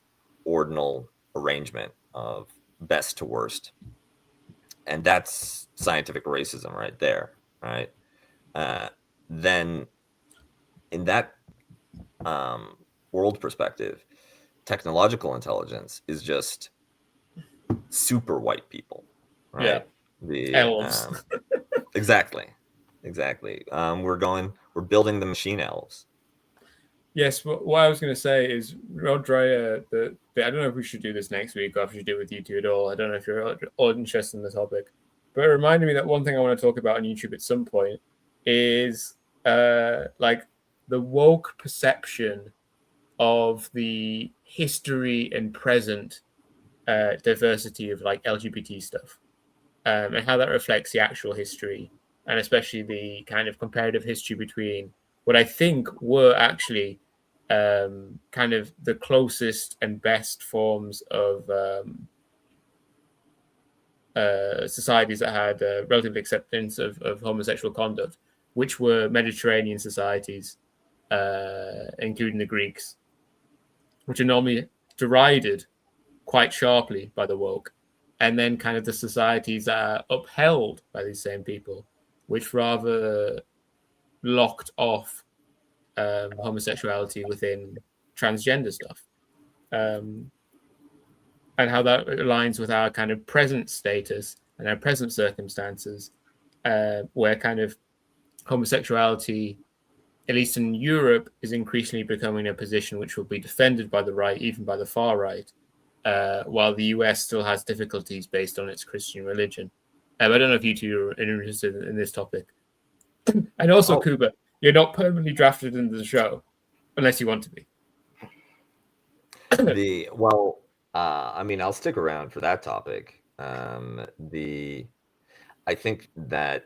ordinal arrangement of best to worst. And that's scientific racism right there, right? Then in that world perspective, technological intelligence is just super white people, right? Yeah. Elves. Exactly. We're building the machine elves. Yes, what I was going to say is, Rod Dreyer, I don't know if we should do this next week or if we should do it with you two at all. I don't know if you're all interested in the topic. But it reminded me that one thing I want to talk about on YouTube at some point is like the woke perception of the history and present diversity of like LGBT stuff, and how that reflects the actual history, and especially the kind of comparative history between what I think were actually kind of the closest and best forms of societies that had relative acceptance of homosexual conduct, which were Mediterranean societies, including the Greeks, which are normally derided quite sharply by the woke, and then kind of the societies that are upheld by these same people, which rather locked off homosexuality within transgender stuff. And how that aligns with our kind of present status and our present circumstances, where kind of homosexuality, at least in Europe, is increasingly becoming a position which will be defended by the right, even by the far right, while the US still has difficulties based on its Christian religion. I don't know if you two are interested in this topic. And also, Kuba, you're not permanently drafted into the show, unless you want to be. I mean, I'll stick around for that topic. I think that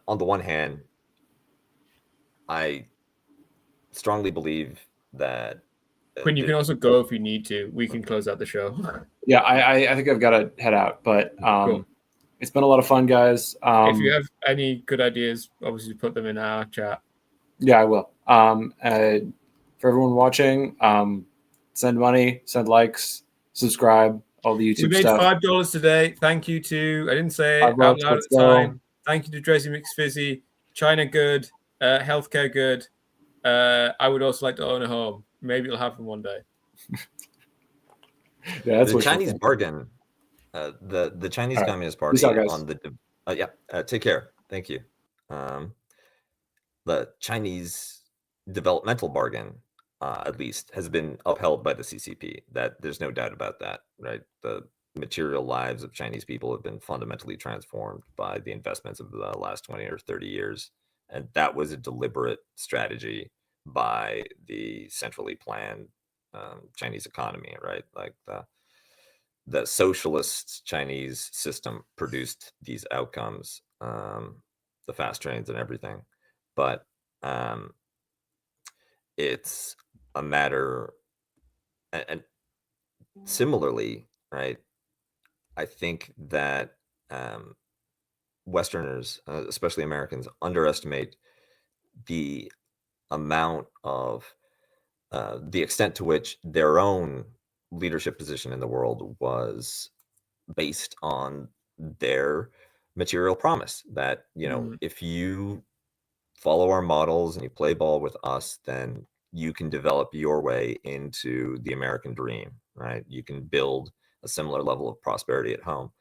on the one hand, I strongly believe that Quinn, you can also go if you need to. We can close out the show. Yeah, I think I've got to head out, but Cool. It's been a lot of fun, guys. If you have any good ideas, obviously put them in our chat. Yeah, I will. For everyone watching, send money, send likes, subscribe, all the YouTube We made stuff. $5 today. Thank you to, I didn't say it $5, out loud at let's the go. time. Thank you to Dresy McFizzy, China Good, Healthcare Good. I would also like to own a home. Maybe it'll happen one day. Yeah, that's the wishful Chinese thinking. bargain. The Chinese All right. Communist Party Peace out, guys. on the take care. Thank you. The Chinese developmental bargain, at least, has been upheld by the CCP. That there's no doubt about that, right? The material lives of Chinese people have been fundamentally transformed by the investments of the last 20 or 30 years, and that was a deliberate strategy by the centrally planned Chinese economy, right? Like the socialist Chinese system produced these outcomes, the fast trains and everything. But it's a matter, and similarly, right? I think that Westerners, especially Americans, underestimate the amount of the extent to which their own leadership position in the world was based on their material promise that, if you follow our models and you play ball with us, then you can develop your way into the American dream, right? You can build a similar level of prosperity at home.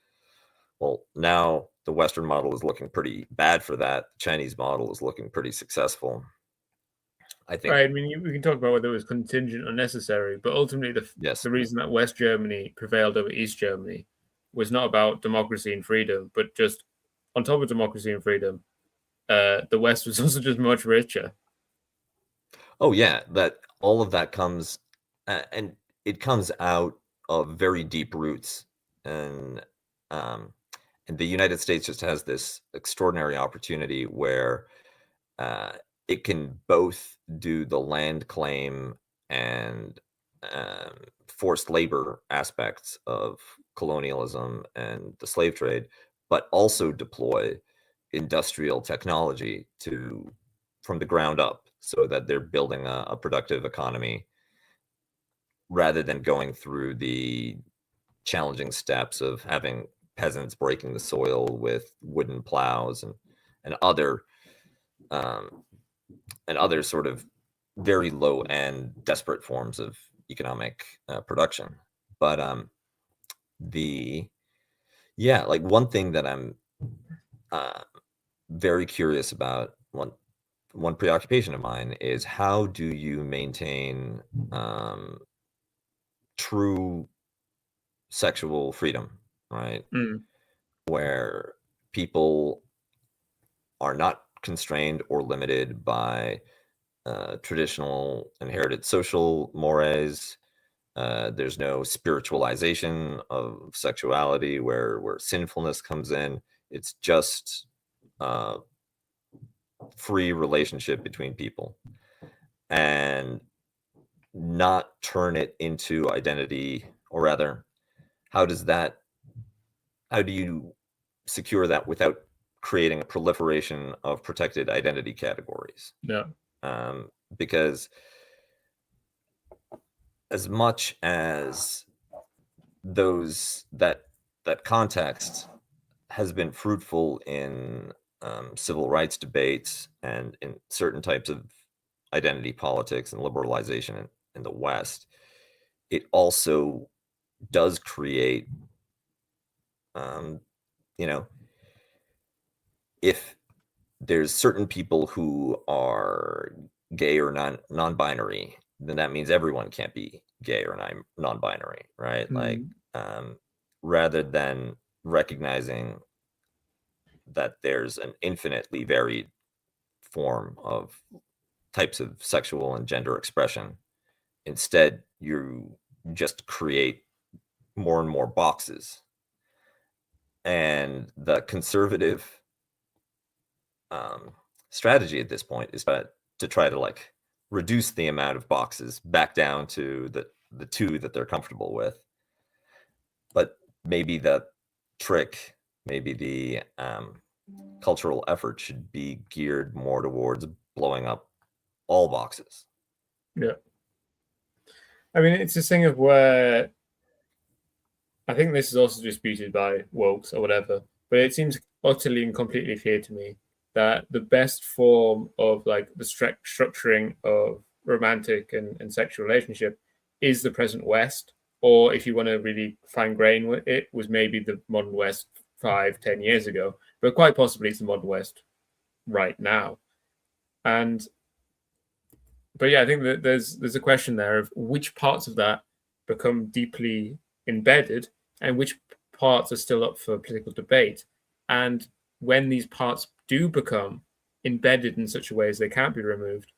Well, now the Western model is looking pretty bad for that. The Chinese model is looking pretty successful. I think. Right. I mean, we can talk about whether it was contingent or necessary, but ultimately, the reason that West Germany prevailed over East Germany was not about democracy and freedom, but just on top of democracy and freedom, the West was also just much richer. Oh yeah, that all of that comes, and it comes out of very deep roots, and the United States just has this extraordinary opportunity where it can both do the land claim and forced labor aspects of colonialism and the slave trade, but also deploy industrial technology from the ground up, so that they're building a productive economy rather than going through the challenging steps of having peasants breaking the soil with wooden plows and other sort of very low end desperate forms of economic production. But like one thing that I'm very curious about, one preoccupation of mine, is how do you maintain true sexual freedom, right? Where people are not constrained or limited by traditional inherited social mores. There's no spiritualization of sexuality where sinfulness comes in. It's just free relationship between people, and not turn it into identity, or rather, how do you secure that without creating a proliferation of protected identity categories. No. Because as much as that context has been fruitful in civil rights debates and in certain types of identity politics and liberalization in the West, it also does create, if there's certain people who are gay or non-binary, then that means everyone can't be gay or non-binary, right? Like, rather than recognizing that there's an infinitely varied form of types of sexual and gender expression, instead you just create more and more boxes. And the conservative strategy at this point is to try to like reduce the amount of boxes back down to the two that they're comfortable with. But maybe the trick, maybe the cultural effort should be geared more towards blowing up all boxes. Yeah. I mean, it's this thing of where I think this is also disputed by wokes or whatever, but it seems utterly and completely clear to me that the best form of like the structuring of romantic and sexual relationship is the present West, or if you want to really fine grain with it, was maybe the modern West 5-10 years ago, but quite possibly it's the modern West right now. But yeah, I think that there's a question there of which parts of that become deeply embedded and which parts are still up for political debate. And when these parts do become embedded in such a way as they can't be removed,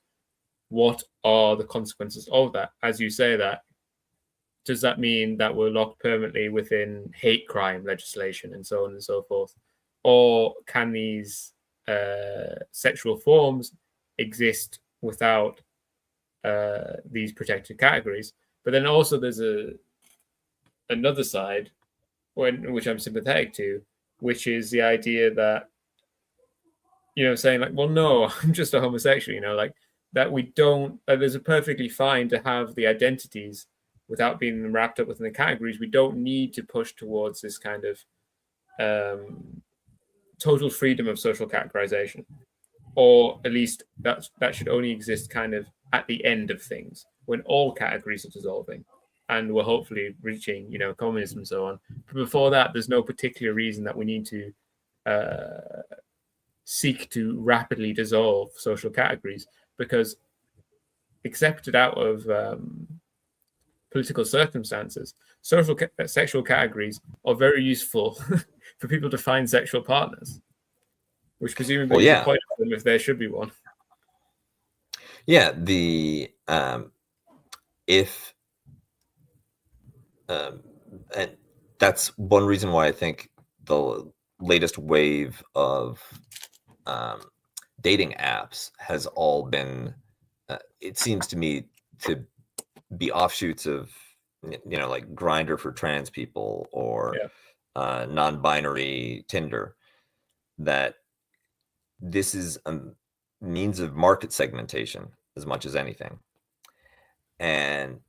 what are the consequences of that? As you say that, does that mean that we're locked permanently within hate crime legislation and so on and so forth? Or can these sexual forms exist without these protected categories? But then also there's another side which I'm sympathetic to, which is the idea that, saying like, well, no, I'm just a homosexual, like that we don't, there's a perfectly fine to have the identities without being wrapped up within the categories. We don't need to push towards this kind of total freedom of social categorization, or at least that should only exist kind of at the end of things when all categories are dissolving and we're hopefully reaching, communism and so on. But before that, there's no particular reason that we need to seek to rapidly dissolve social categories, because accepted out of political circumstances, sexual categories are very useful for people to find sexual partners, which presumably is the point of them if there should be one. Yeah, and that's one reason why I think the latest wave of dating apps has all been, it seems to me, to be offshoots of, like Grindr for trans people or non-binary Tinder, that this is a means of market segmentation as much as anything. And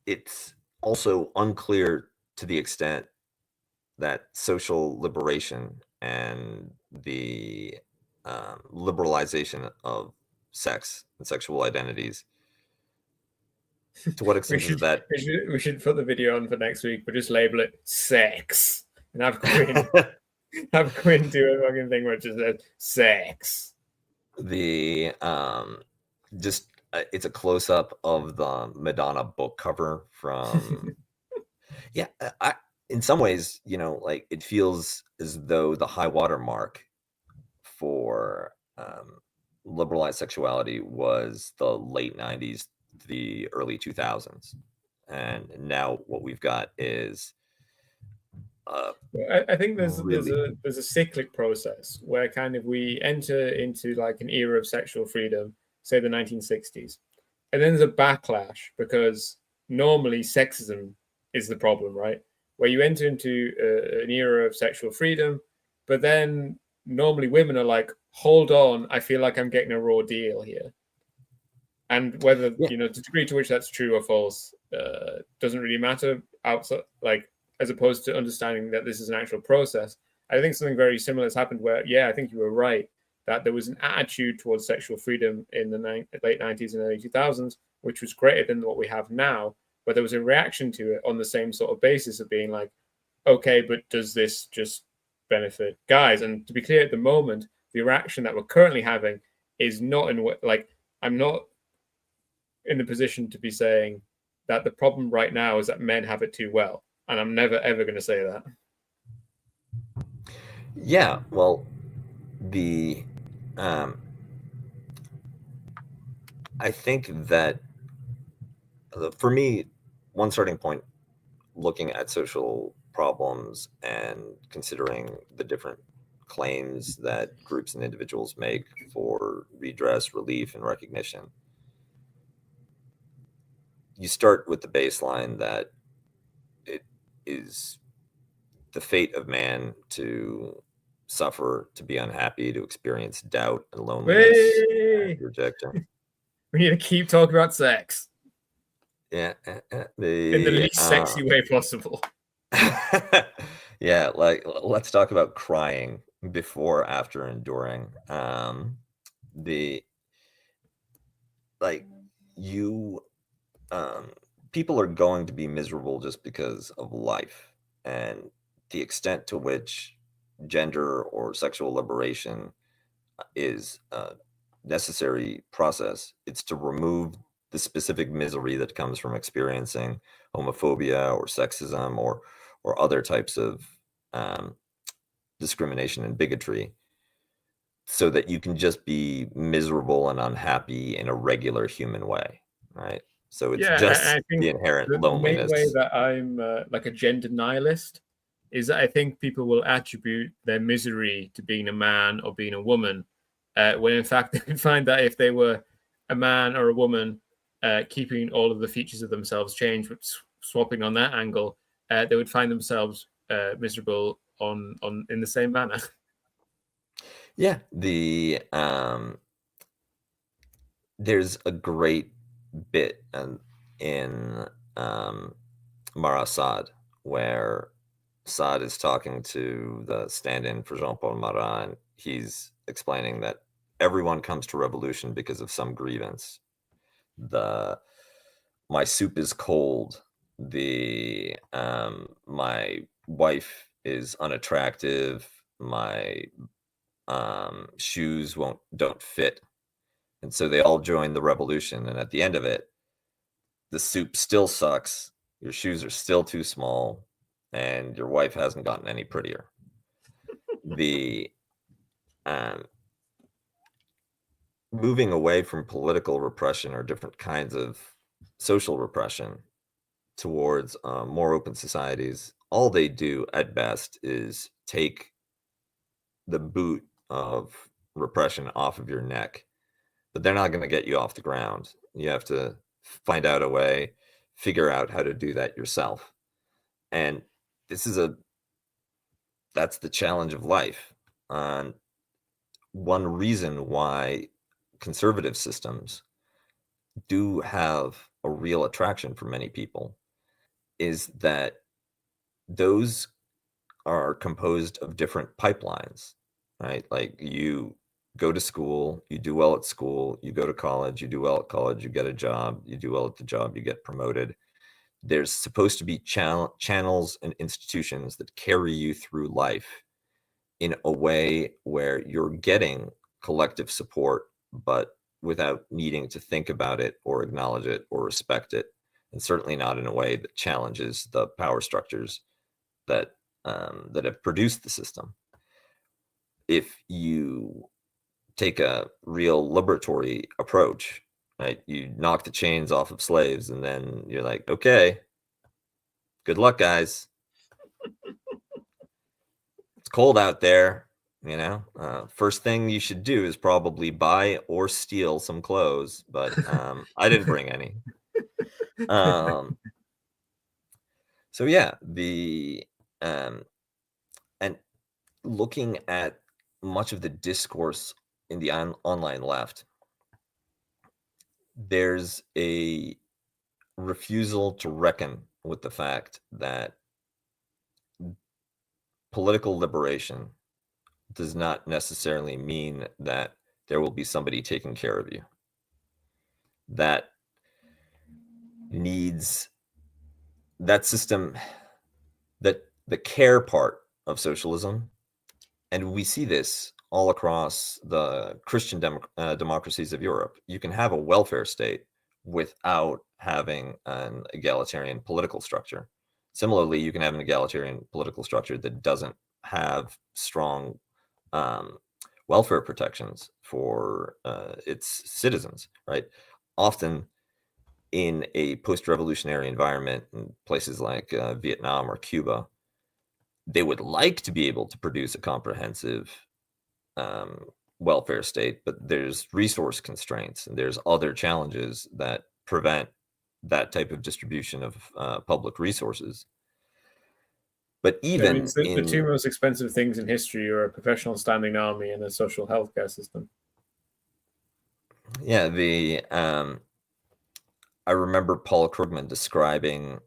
it's also unclear to the extent that social liberation and the liberalization of sex and sexual identities, to what extent is that? We should put the video on for next week, but just label it sex and have Quinn do a fucking thing where it just says sex. It's a close-up of the Madonna book cover from in some ways, like it feels as though the high water mark for liberalized sexuality was the late 90s to the early 2000s, and now what we've got is I think there's a cyclic process where kind of we enter into like an era of sexual freedom, say the 1960s, and then there's a backlash because normally sexism is the problem, right? Where you enter into an era of sexual freedom, but then normally women are like, hold on, I feel like I'm getting a raw deal here. And whether, the degree to which that's true or false doesn't really matter outside, like, as opposed to understanding that this is an actual process. I think something very similar has happened where, I think you were right, that there was an attitude towards sexual freedom in the late 90s and early 2000s, which was greater than what we have now, but there was a reaction to it on the same sort of basis of being like, okay, but does this just benefit guys? And to be clear, at the moment, the reaction that we're currently having is not in what, like, I'm not in the position to be saying that the problem right now is that men have it too well. And I'm never, ever going to say that. Yeah, well, I think that for me, one starting point looking at social problems and considering the different claims that groups and individuals make for redress, relief, and recognition, you start with the baseline that it is the fate of man to suffer, to be unhappy, to experience doubt and loneliness and rejection. We need to keep talking about sex. Yeah. In the least sexy way possible. Yeah, like, let's talk about crying before, after, and during. People are going to be miserable just because of life, and the extent to which gender or sexual liberation is a necessary process. It's to remove the specific misery that comes from experiencing homophobia or sexism or other types of discrimination and bigotry, so that you can just be miserable and unhappy in a regular human way, right? So it's just I think the inherent loneliness. The main way that I'm like a gender nihilist is that I think people will attribute their misery to being a man or being a woman, when in fact they would find that if they were a man or a woman, keeping all of the features of themselves changed, but swapping on that angle, they would find themselves miserable in the same manner. Yeah, there's a great bit in Mara Saad where Saad is talking to the stand-in for Jean-Paul Marat, and he's explaining that everyone comes to revolution because of some grievance. My soup is cold. My wife is unattractive. My shoes don't fit. And so they all join the revolution. And at the end of it, the soup still sucks. Your shoes are still too small, and your wife hasn't gotten any prettier. Moving away from political repression or different kinds of social repression towards more open societies, all they do at best is take the boot of repression off of your neck, but they're not going to get you off the ground. You have to find out a way, figure out how to do that yourself. And that's the challenge of life. One reason why conservative systems do have a real attraction for many people is that those are composed of different pipelines, right? Like, you go to school, you do well at school, you go to college, you do well at college, you get a job, you do well at the job, you get promoted. There's supposed to be channels and institutions that carry you through life in a way where you're getting collective support, but without needing to think about it or acknowledge it or respect it, and certainly not in a way that challenges the power structures that have produced the system. If you take a real liberatory approach, right, you knock the chains off of slaves, and then you're like, okay, good luck, guys. It's cold out there, first thing you should do is probably buy or steal some clothes, but I didn't bring any. So yeah, and looking at much of the discourse in the online left, there's a refusal to reckon with the fact that political liberation does not necessarily mean that there will be somebody taking care of you. That needs that system, that the care part of socialism, and we see this all across the Christian democracies of Europe. You can have a welfare state without having an egalitarian political structure. Similarly, you can have an egalitarian political structure that doesn't have strong welfare protections for its citizens, right? Often in a post-revolutionary environment in places like Vietnam or Cuba, they would like to be able to produce a comprehensive welfare state, but there's resource constraints and there's other challenges that prevent that type of distribution of public resources. But That even means the two most expensive things in history are a professional standing army and a social healthcare system. Yeah, I remember Paul Krugman describing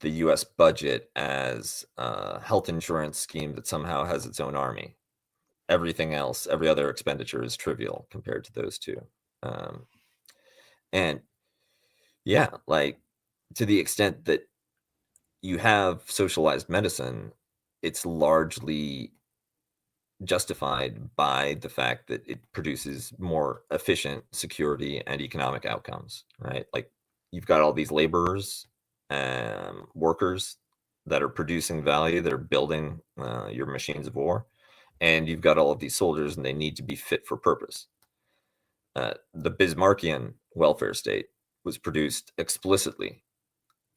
the U.S. budget as a health insurance scheme that somehow has its own army. Everything else, every other expenditure is trivial compared to those two. And yeah, like to the extent that you have socialized medicine, it's largely justified by the fact that it produces more efficient security and economic outcomes, right? Like you've got all these laborers, workers that are producing value, that are building your machines of war, and you've got all of these soldiers, and they need to be fit for purpose. The Bismarckian welfare state was produced explicitly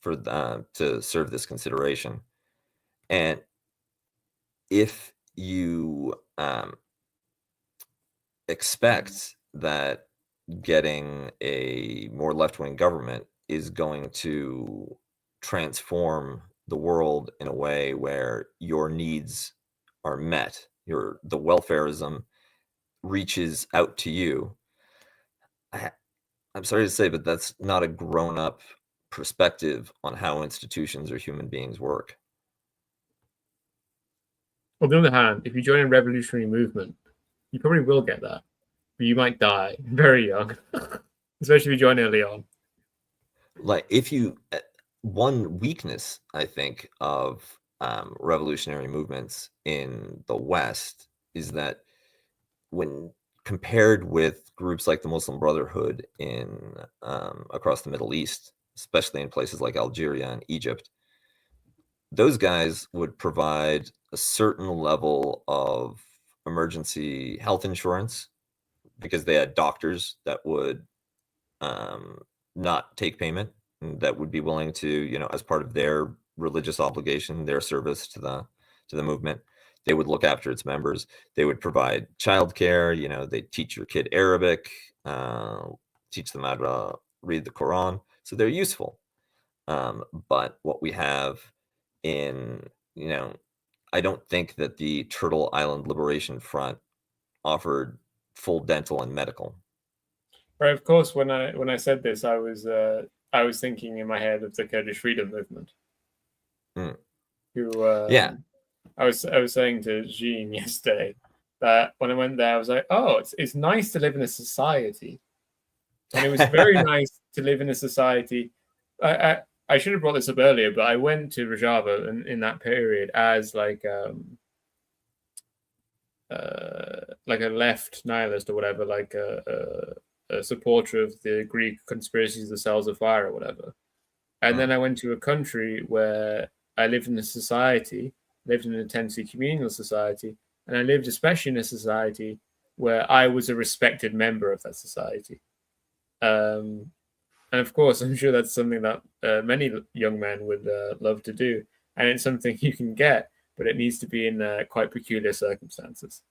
for to serve this consideration, and if you expect that getting a more left-wing government is going to transform the world in a way where your needs are met, the welfarism reaches out to you. I'm sorry to say, but that's not a grown-up perspective on how institutions or human beings work. On the other hand, if you join a revolutionary movement, you probably will get that, but you might die very young, especially if you join early on. Like if you, one weakness I think of revolutionary movements in the West is that when compared with groups like the Muslim Brotherhood in across the Middle East, especially in places like Algeria and Egypt, those guys would provide a certain level of emergency health insurance because they had doctors that would not take payment, and that would be willing to, as part of their religious obligation, their service to the movement, they would look after its members. They would provide childcare. They teach your kid Arabic, teach them how to read the Quran. So they're useful. But what we have I don't think that the Turtle Island Liberation Front offered full dental and medical. Right. Of course, when I said this, I was thinking in my head of the Kurdish freedom movement. Who I was saying to Jean yesterday that when I went there, I was like, oh, it's nice to live in a society, and it was very nice to live in a society. I should have brought this up earlier, but I went to Rojava in that period as like a left nihilist or whatever, like a supporter of the Greek conspiracies of the Cells of Fire or whatever. And then I went to a country where I lived in a society, lived in an intensely communal society, and I lived especially in a society where I was a respected member of that society. And of course, I'm sure that's something that many young men would love to do. And it's something you can get, but it needs to be in quite peculiar circumstances.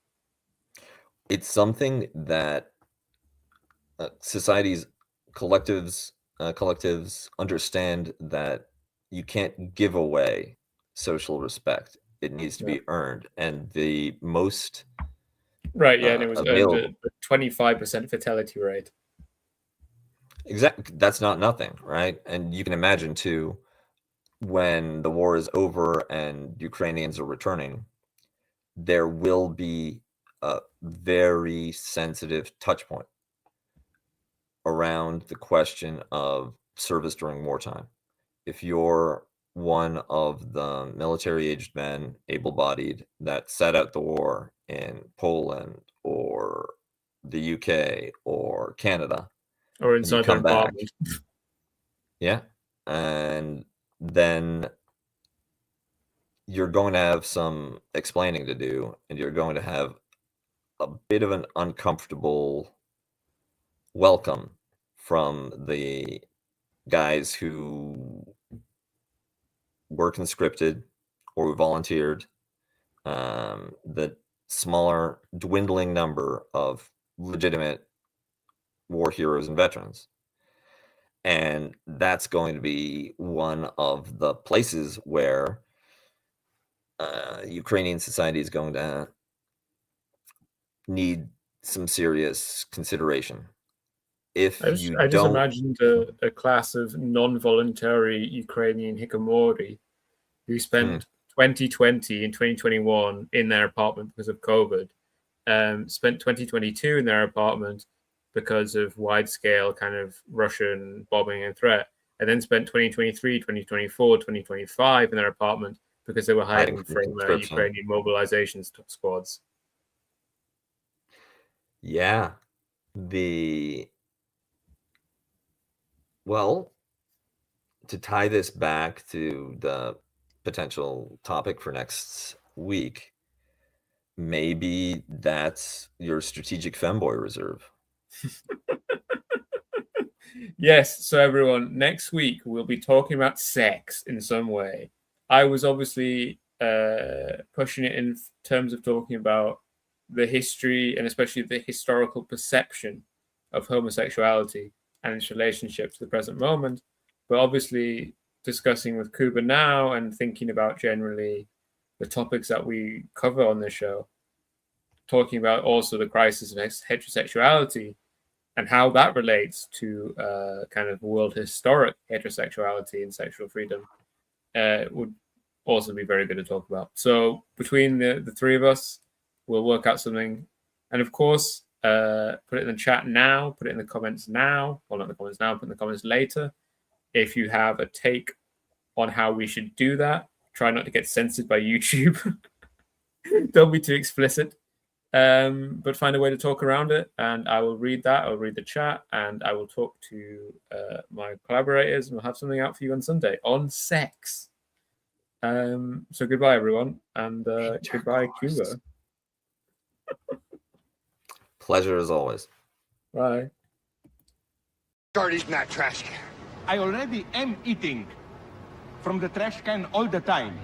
It's something that societies, collectives understand that you can't give away social respect. It needs to be earned, and the most right, yeah, and it was earned available. a 25% fatality rate. Exactly, that's not nothing, right? And you can imagine too, when the war is over and Ukrainians are returning, there will be a very sensitive touch point around the question of service during wartime. If you're one of the military-aged men, able-bodied, that sat out the war in Poland or the UK or Canada, Or and you inside their come back, apartment. yeah, and then you're going to have some explaining to do, and you're going to have a bit of an uncomfortable welcome from the guys who were conscripted or who volunteered, the smaller, dwindling number of legitimate war heroes and veterans. And that's going to be one of the places where Ukrainian society is going to need some serious consideration. If I you just don't, imagined a class of non-voluntary Ukrainian hikikomori who spent 2020 and 2021 in their apartment because of COVID, spent 2022 in their apartment because of wide-scale kind of Russian bombing and threat, and then spent 2023, 2024, 2025 in their apartment because they were hiding from from conscription. Ukrainian mobilization squads. Yeah. Well, to tie this back to the potential topic for next week, maybe that's your strategic femboy reserve. Yes, so everyone, next week we'll be talking about sex in some way. I was obviously pushing it in terms of talking about the history and especially the historical perception of homosexuality and its relationship to the present moment. But obviously, discussing with Kuba now and thinking about generally the topics that we cover on this show, talking about also the crisis of heterosexuality and how that relates to kind of world historic heterosexuality and sexual freedom would also be very good to talk about. So between the three of us, we'll work out something. And of course, put it in the chat now, put it in the comments now. Well, not in the comments now, put in the comments later. If you have a take on how we should do that, try not to get censored by YouTube. Don't be too explicit. But find a way to talk around it, and I will read that. I'll read the chat, and I will talk to my collaborators, and we'll have something out for you on Sunday on sex. So goodbye, everyone, and goodbye, Kuba. Pleasure as always. Bye. Start eating that trash can. I already am eating from the trash can all the time.